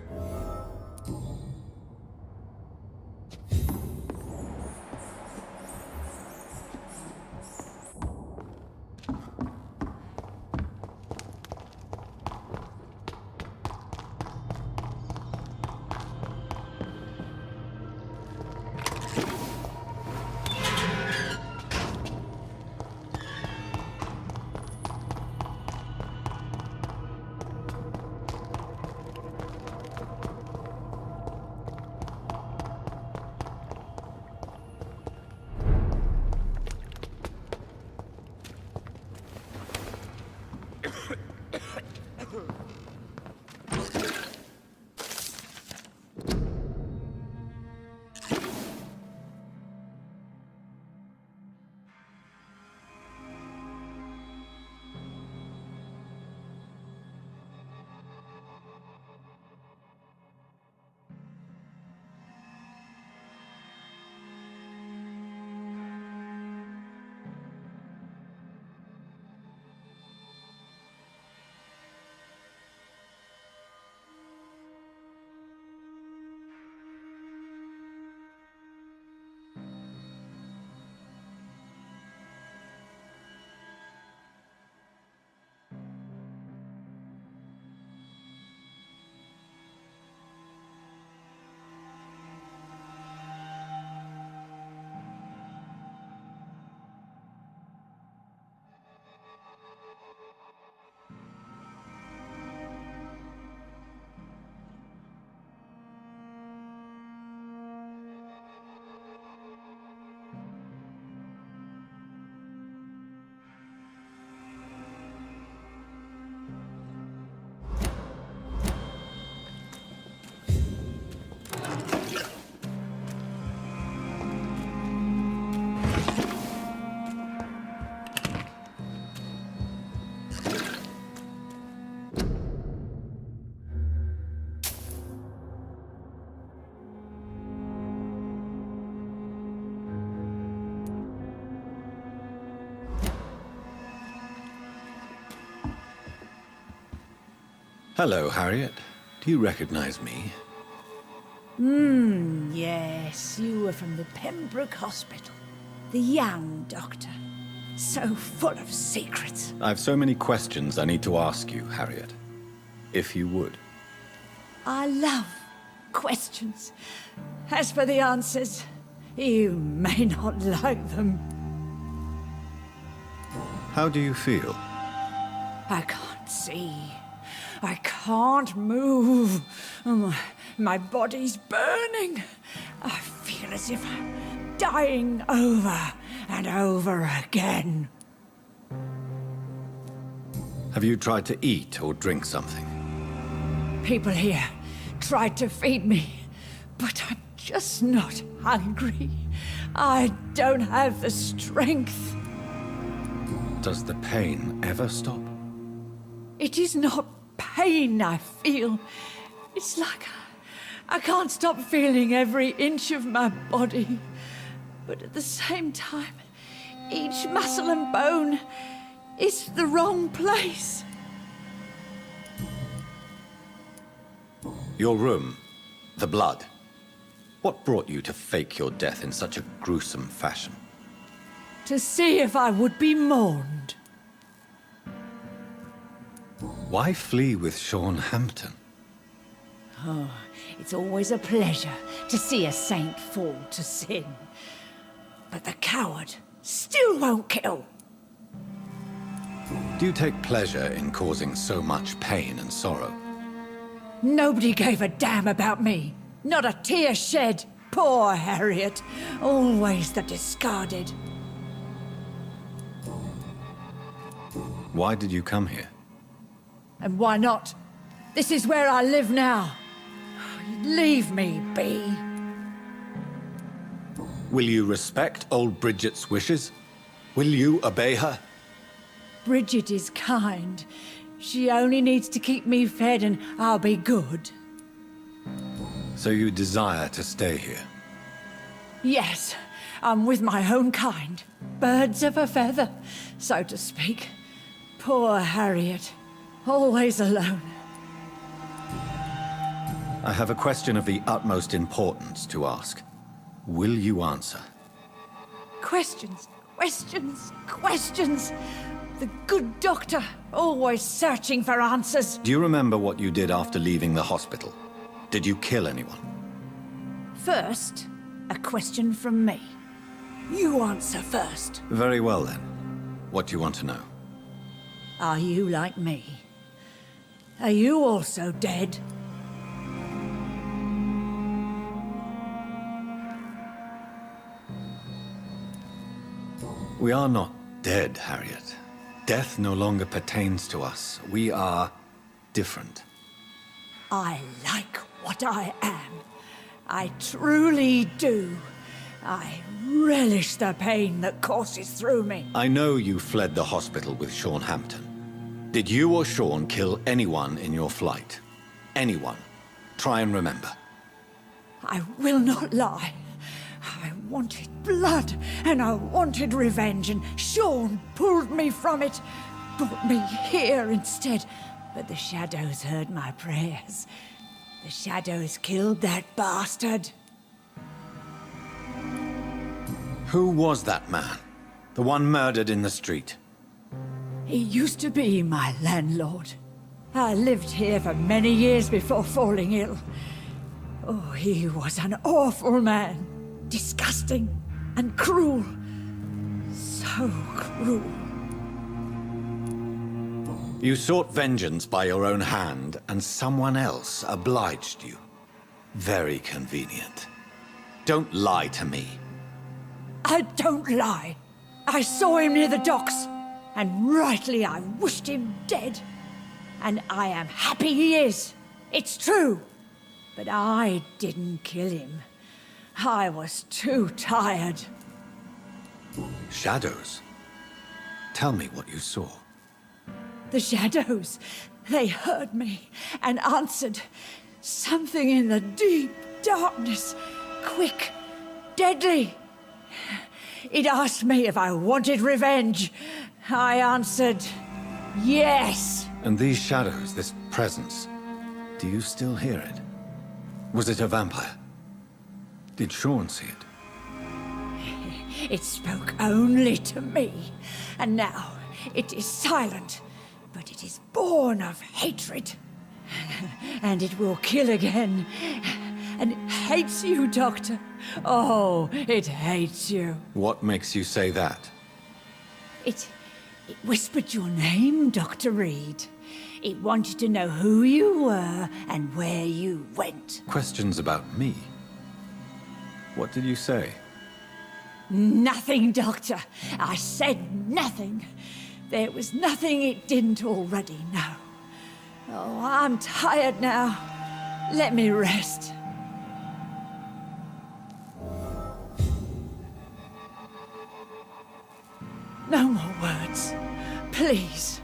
Hello, Harriet. Do you recognize me? Yes, you were from the Pembroke Hospital. The young doctor. So full of secrets. I've so many questions I need to ask you, Harriet. If you would. I love questions. As for the answers, you may not like them. How do you feel? I can't see. I can't move. My body's burning. I feel as if dying over and over again. Have you tried to eat or drink something? People here tried to feed me, but I'm just not hungry. I don't have the strength. Does the pain ever stop? It is not pain I feel. It's like I can't stop feeling every inch of my body. But at the same time, each muscle and bone is the wrong place. Your room, the blood. What brought you to fake your death in such a gruesome fashion? To see if I would be mourned. Why flee with Sean Hampton? Oh, it's always a pleasure to see a saint fall to sin. But the coward still won't kill. Do you take pleasure in causing so much pain and sorrow? Nobody gave a damn about me. Not a tear shed. Poor Harriet. Always the discarded. Why did you come here? And why not? This is where I live now. Leave me be. Will you respect old Bridget's wishes? Will you obey her? Bridget is kind. She only needs to keep me fed and I'll be good. So you desire to stay here? Yes, I'm with my own kind. Birds of a feather, so to speak. Poor Harriet. Always alone. I have a question of the utmost importance to ask. Will you answer? Questions, questions, questions. The good doctor, always searching for answers. Do you remember what you did after leaving the hospital? Did you kill anyone? First, a question from me. You answer first. Very well then. What do you want to know? Are you like me? Are you also dead? We are not dead, Harriet. Death no longer pertains to us. We are different. I like what I am. I truly do. I relish the pain that courses through me. I know you fled the hospital with Sean Hampton. Did you or Sean kill anyone in your flight? Anyone? Try and remember. I will not lie. I wanted blood, and I wanted revenge, and Sean pulled me from it, brought me here instead. But the shadows heard my prayers. The shadows killed that bastard. Who was that man? The one murdered in the street? He used to be my landlord. I lived here for many years before falling ill. Oh, he was an awful man. Disgusting and cruel. So cruel. You sought vengeance by your own hand, and someone else obliged you. Very convenient. Don't lie to me. I don't lie. I saw him near the docks, and rightly I wished him dead. And I am happy he is. It's true. But I didn't kill him. I was too tired. Shadows? Tell me what you saw. The shadows, they heard me and answered. Something in the deep darkness, quick, deadly. It asked me if I wanted revenge. I answered, yes. And these shadows, this presence, do you still hear it? Was it a vampire? Did Sean see it? It spoke only to me, and now it is silent, but it is born of hatred. And it will kill again. And it hates you, Doctor. Oh, it hates you. What makes you say that? It whispered your name, Dr. Reed. It wanted to know who you were and where you went. Questions about me? What did you say? Nothing, Doctor. I said nothing. There was nothing it didn't already know. Oh, I'm tired now. Let me rest. No more words. Please.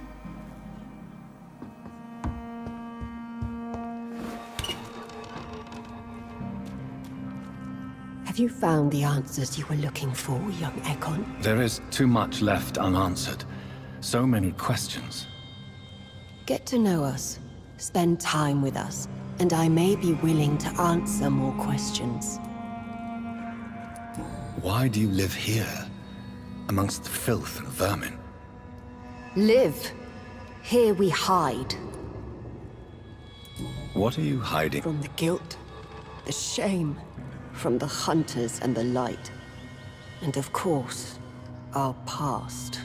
Have you found the answers you were looking for, young Ekon? There is too much left unanswered. So many questions. Get to know us, spend time with us, and I may be willing to answer more questions. Why do you live here, amongst the filth and vermin? Live. Here we hide. What are you hiding? From the guilt, the shame, from the hunters and the light. And of course, our past.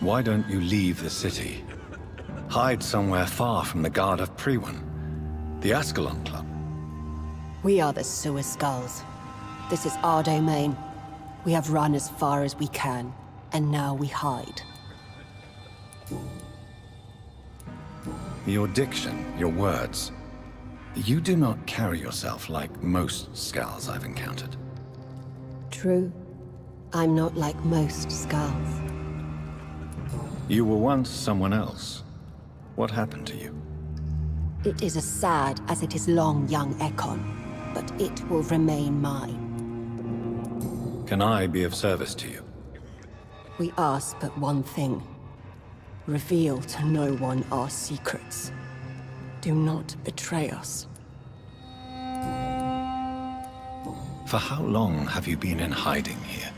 Why don't you leave the city? Hide somewhere far from the Guard of Priwen, the Ascalon Club. We are the Sewer Skulls. This is our domain. We have run as far as we can, and now we hide. Your diction, your words. You do not carry yourself like most Skulls I've encountered. True. I'm not like most Skulls. You were once someone else. What happened to you? It is as sad as it is long, young Ekon, but it will remain mine. Can I be of service to you? We ask but one thing. Reveal to no one our secrets. Do not betray us. For how long have you been in hiding here?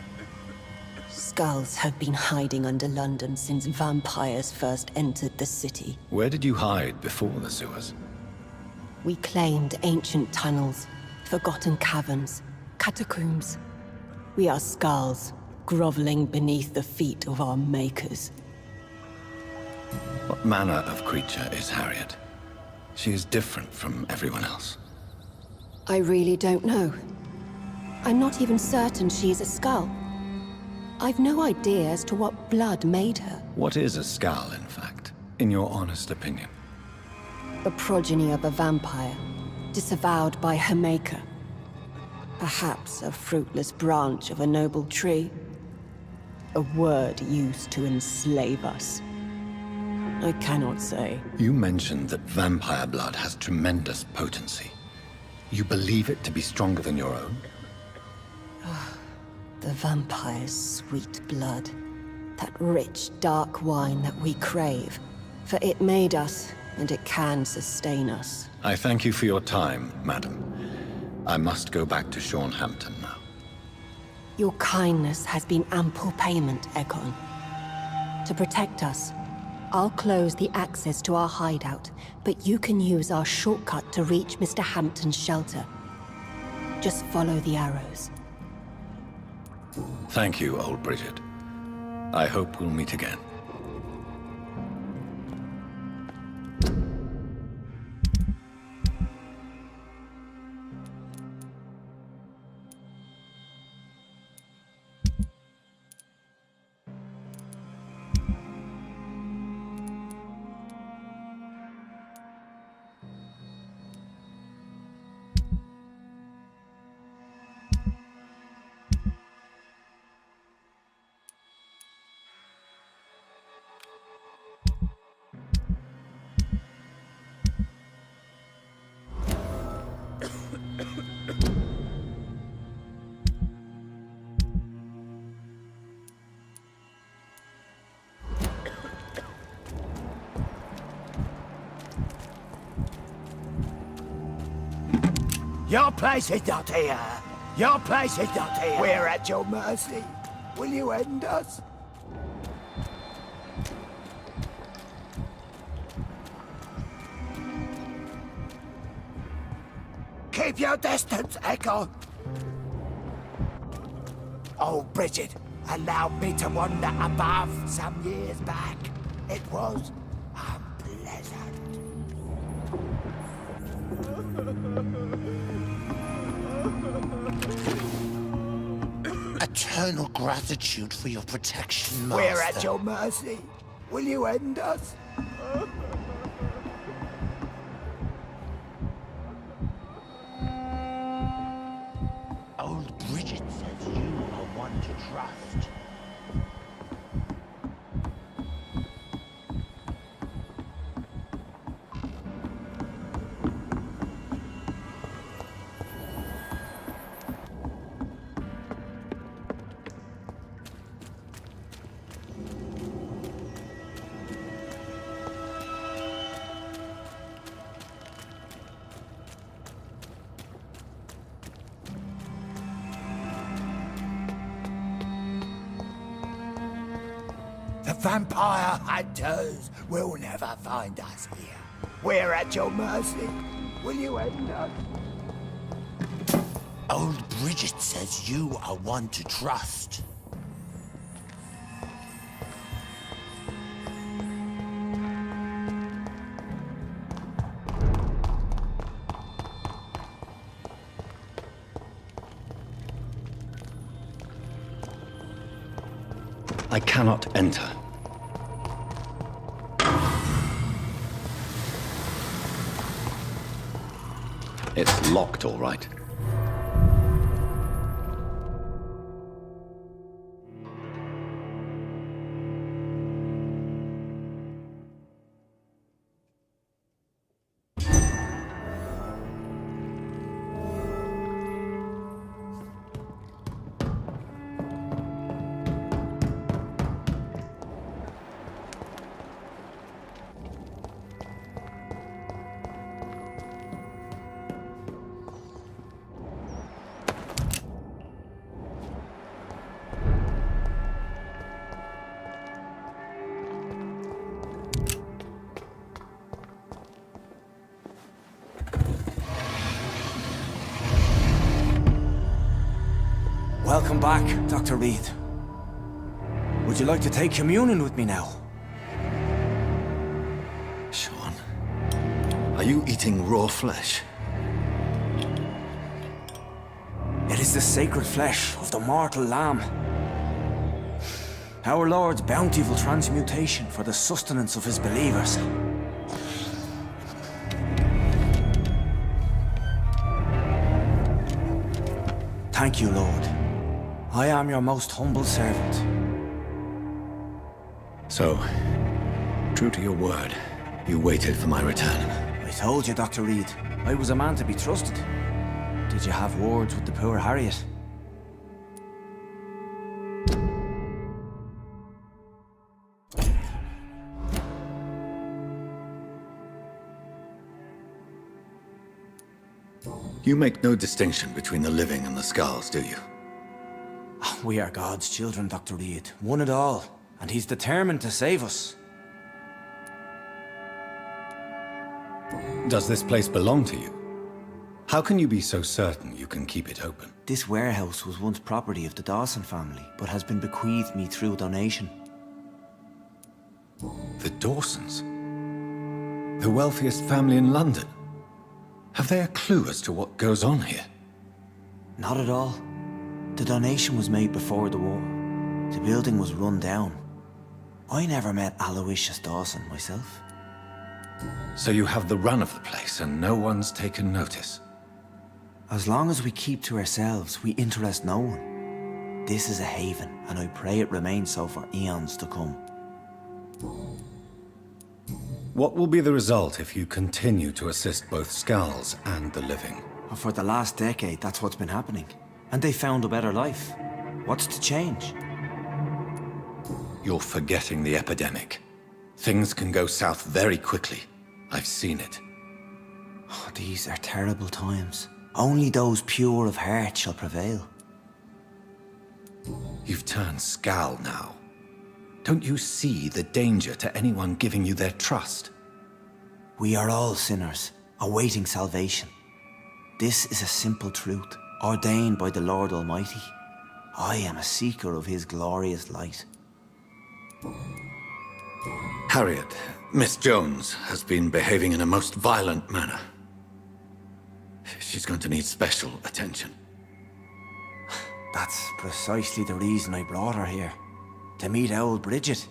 Skulls have been hiding under London since vampires first entered the city. Where did you hide before the sewers? We claimed ancient tunnels, forgotten caverns, catacombs. We are Skulls, groveling beneath the feet of our makers. What manner of creature is Harriet? She is different from everyone else. I really don't know. I'm not even certain she is a Skull. I've no idea as to what blood made her. What is a Skull, in fact, in your honest opinion? The progeny of a vampire, disavowed by her maker. Perhaps a fruitless branch of a noble tree. A word used to enslave us. I cannot say. You mentioned that vampire blood has tremendous potency. You believe it to be stronger than your own? The vampire's sweet blood. That rich, dark wine that we crave. For it made us, and it can sustain us. I thank you for your time, madam. I must go back to Shornhampton now. Your kindness has been ample payment, Ekon. To protect us, I'll close the access to our hideout, but you can use our shortcut to reach Mr. Hampton's shelter. Just follow the arrows. Thank you, old Bridget. I hope we'll meet again. Your place is not here. Your place is not here. We're at your mercy. Will you end us? Keep your distance, Echo. Oh, Bridget, allowed me to wander above some years back. It was unpleasant. Eternal gratitude for your protection, Master. We're at your mercy. Will you end us? Old Bridget says you are one to trust. The vampire hunters will never find us here. We're at your mercy. Will you end us? Old Bridget says you are one to trust. I cannot enter. It's locked, all right. Welcome back, Dr. Reed. Would you like to take communion with me now? Sean, are you eating raw flesh? It is the sacred flesh of the mortal lamb. Our Lord's bountiful transmutation for the sustenance of his believers. Thank you, Lord. I am your most humble servant. So, true to your word, you waited for my return. I told you, Dr. Reed, I was a man to be trusted. Did you have words with the poor Harriet? You make no distinction between the living and the skulls, do you? We are God's children, Dr. Reed. One and all. And he's determined to save us. Does this place belong to you? How can you be so certain you can keep it open? This warehouse was once property of the Dawson family, but has been bequeathed me through donation. The Dawsons? The wealthiest family in London? Have they a clue as to what goes on here? Not at all. The donation was made before the war. The building was run down. I never met Aloysius Dawson myself. So you have the run of the place and no one's taken notice? As long as we keep to ourselves, we interest no one. This is a haven, and I pray it remains so for eons to come. What will be the result if you continue to assist both Skulls and the living? For the last decade, that's what's been happening. And they found a better life. What's to change? You're forgetting the epidemic. Things can go south very quickly. I've seen it. Oh, these are terrible times. Only those pure of heart shall prevail. You've turned Skull now. Don't you see the danger to anyone giving you their trust? We are all sinners, awaiting salvation. This is a simple truth, ordained by the Lord Almighty. I am a seeker of his glorious light. Harriet, Miss Jones, has been behaving in a most violent manner. She's going to need special attention. That's precisely the reason I brought her here. To meet old Bridget.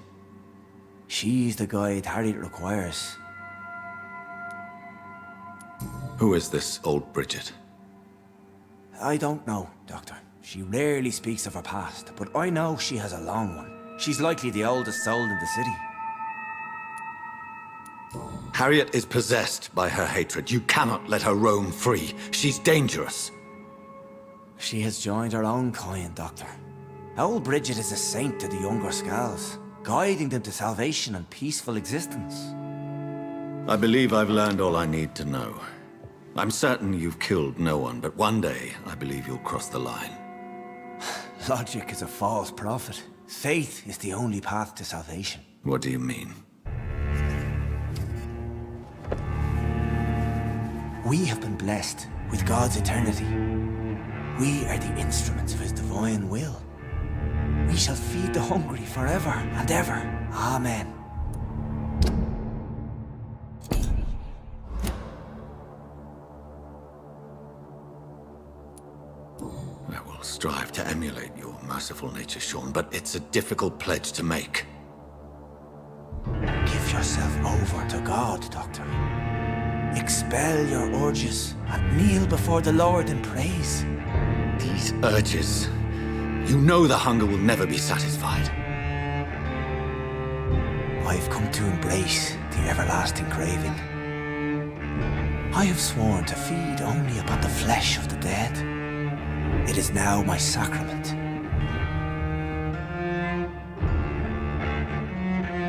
She's the guide Harriet requires. Who is this old Bridget? I don't know, Doctor. She rarely speaks of her past, but I know she has a long one. She's likely the oldest soul in the city. Harriet is possessed by her hatred. You cannot let her roam free. She's dangerous. She has joined her own kind, Doctor. Old Bridget is a saint to the younger Skulls, guiding them to salvation and peaceful existence. I believe I've learned all I need to know. I'm certain you've killed no one, but one day I believe you'll cross the line. Logic is a false prophet. Faith is the only path to salvation. What do you mean? We have been blessed with God's eternity. We are the instruments of His divine will. We shall feed the hungry forever and ever. Amen. I will strive to emulate your merciful nature, Sean, but it's a difficult pledge to make. Give yourself over to God, Doctor. Expel your urges and kneel before the Lord in praise. These urges. You know the hunger will never be satisfied. I've come to embrace the everlasting craving. I have sworn to feed only upon the flesh of the dead. It is now my sacrament.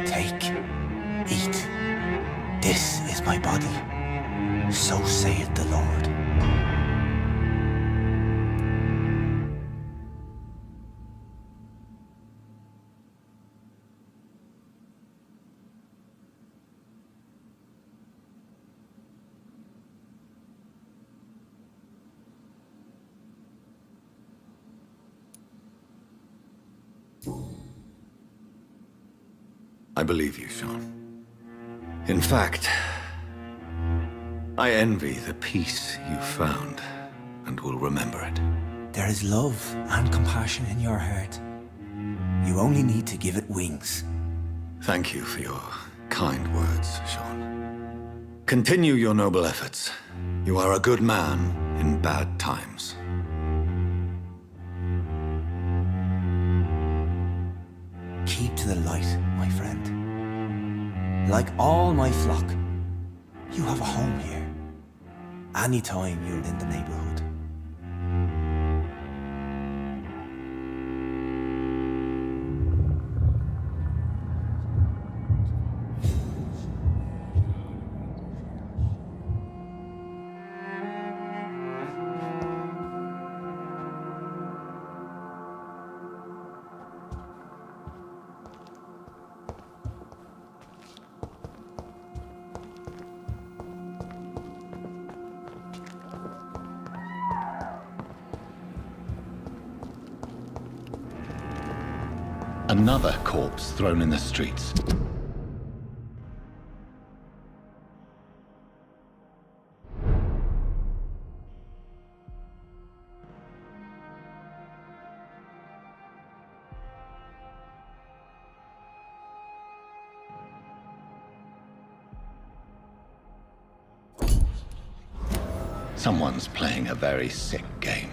Take, eat. This is my body. So saith the Lord. I believe you, Sean. In fact, I envy the peace you found, and will remember it. There is love and compassion in your heart. You only need to give it wings. Thank you for your kind words, Sean. Continue your noble efforts. You are a good man in bad times. Keep to the light, my friend. Like all my flock, you have a home here. Anytime you're in the neighborhood. Another corpse thrown in the streets. Someone's playing a very sick game.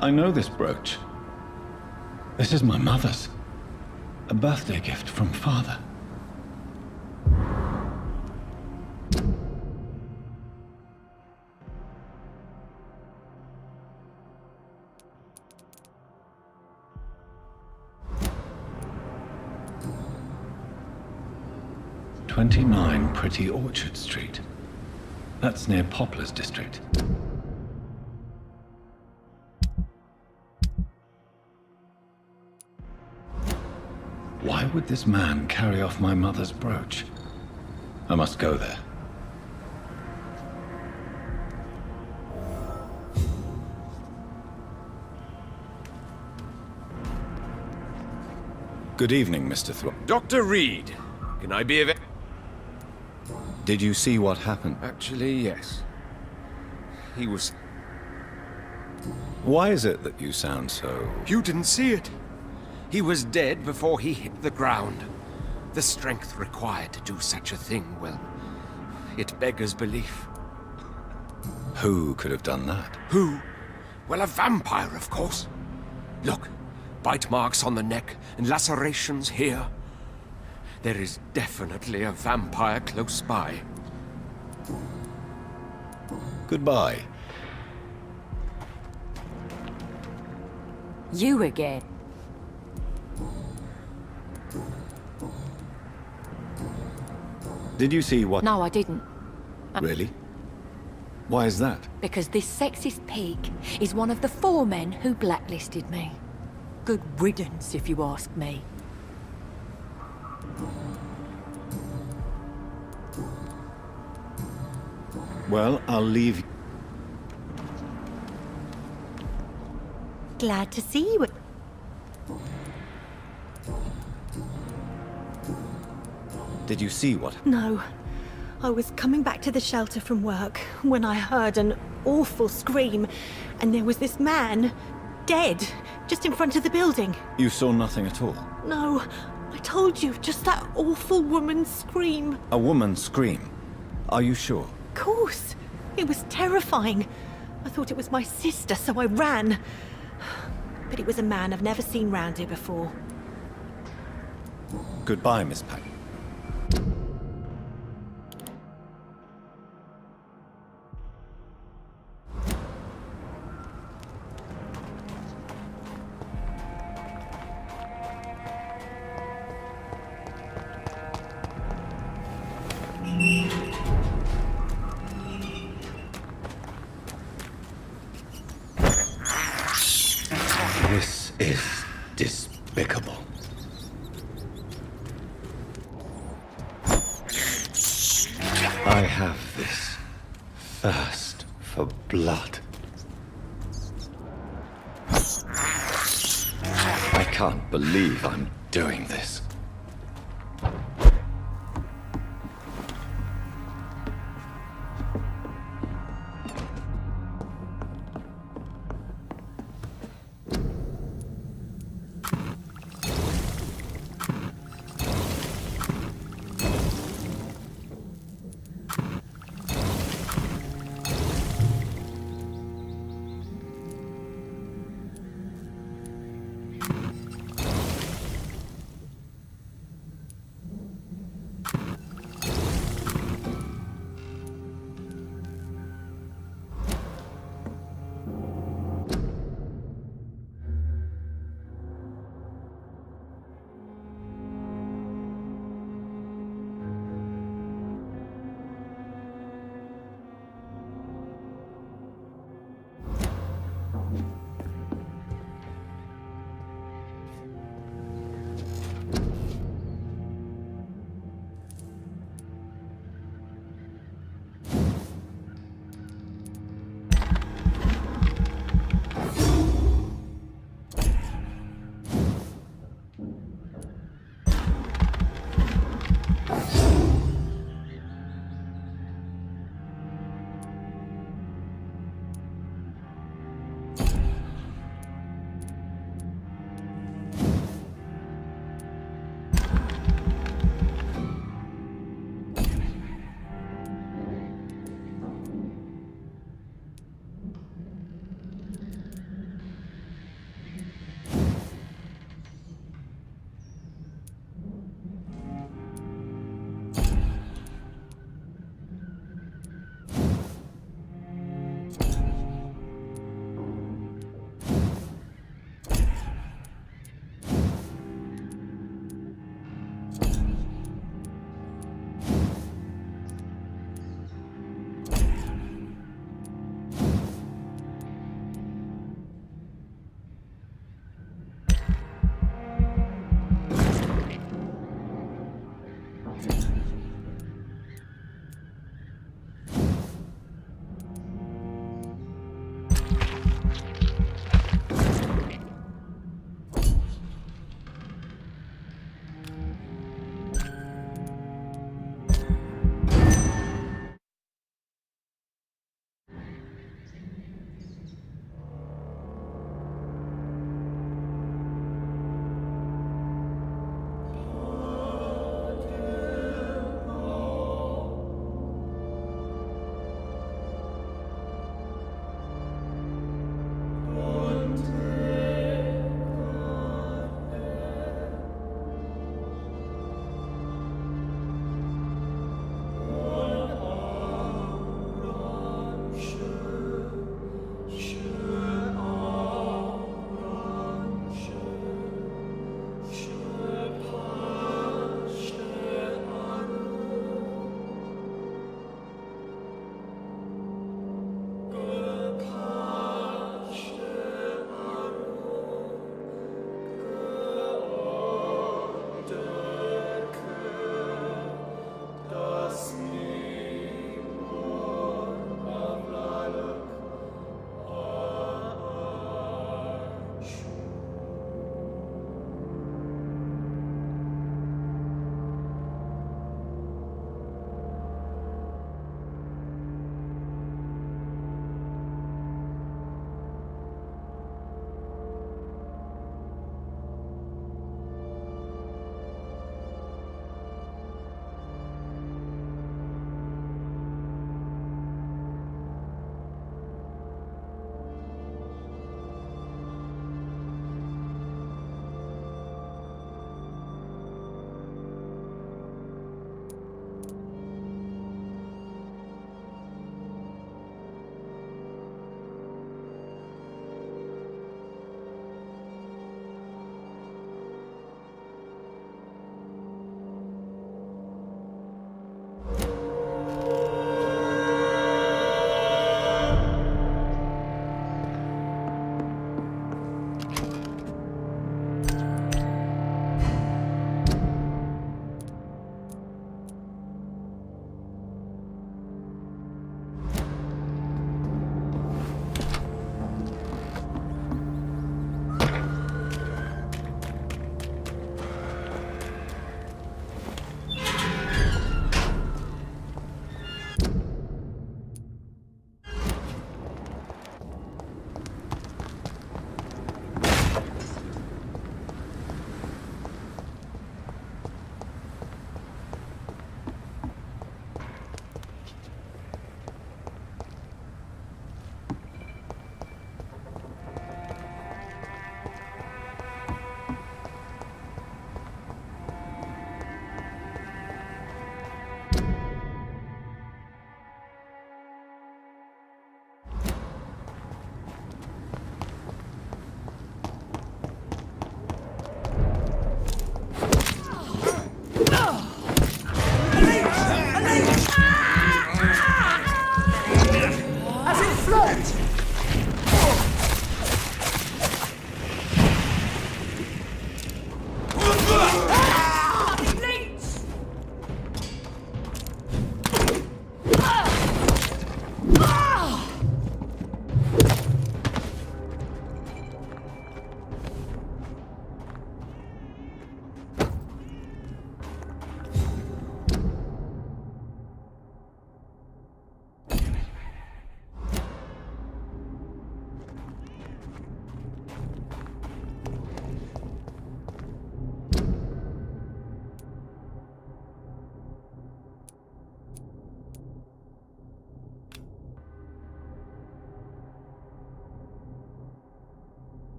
I know this brooch. This is my mother's. A birthday gift from father. "29 Pretty Orchard Street." That's near Poplar's district. Why would this man carry off my mother's brooch? I must go there. Good evening, Mr. Thorpe. Dr. Reed, can I be of it? Did you see what happened? Actually, yes. He was... Why is it that you sound so... You didn't see it. He was dead before he hit the ground. The strength required to do such a thing, well, it beggars belief. Who could have done that? Who? Well, a vampire, of course. Look, bite marks on the neck and lacerations here. There is definitely a vampire close by. Goodbye. You again. Did you see what... No, I didn't. Really? Why is that? Because this sexist pig is one of the 4 men who blacklisted me. Good riddance, if you ask me. Well, I'll leave... Glad to see you. Did you see what... No. I was coming back to the shelter from work when I heard an awful scream, and there was this man, dead, just in front of the building. You saw nothing at all? No, I told you, just that awful woman's scream. A woman's scream? Are you sure? Of course. It was terrifying. I thought it was my sister, so I ran. But it was a man I've never seen round here before. Goodbye, Miss Pack. This is despicable. I have this thirst for blood. I can't believe I'm doing this.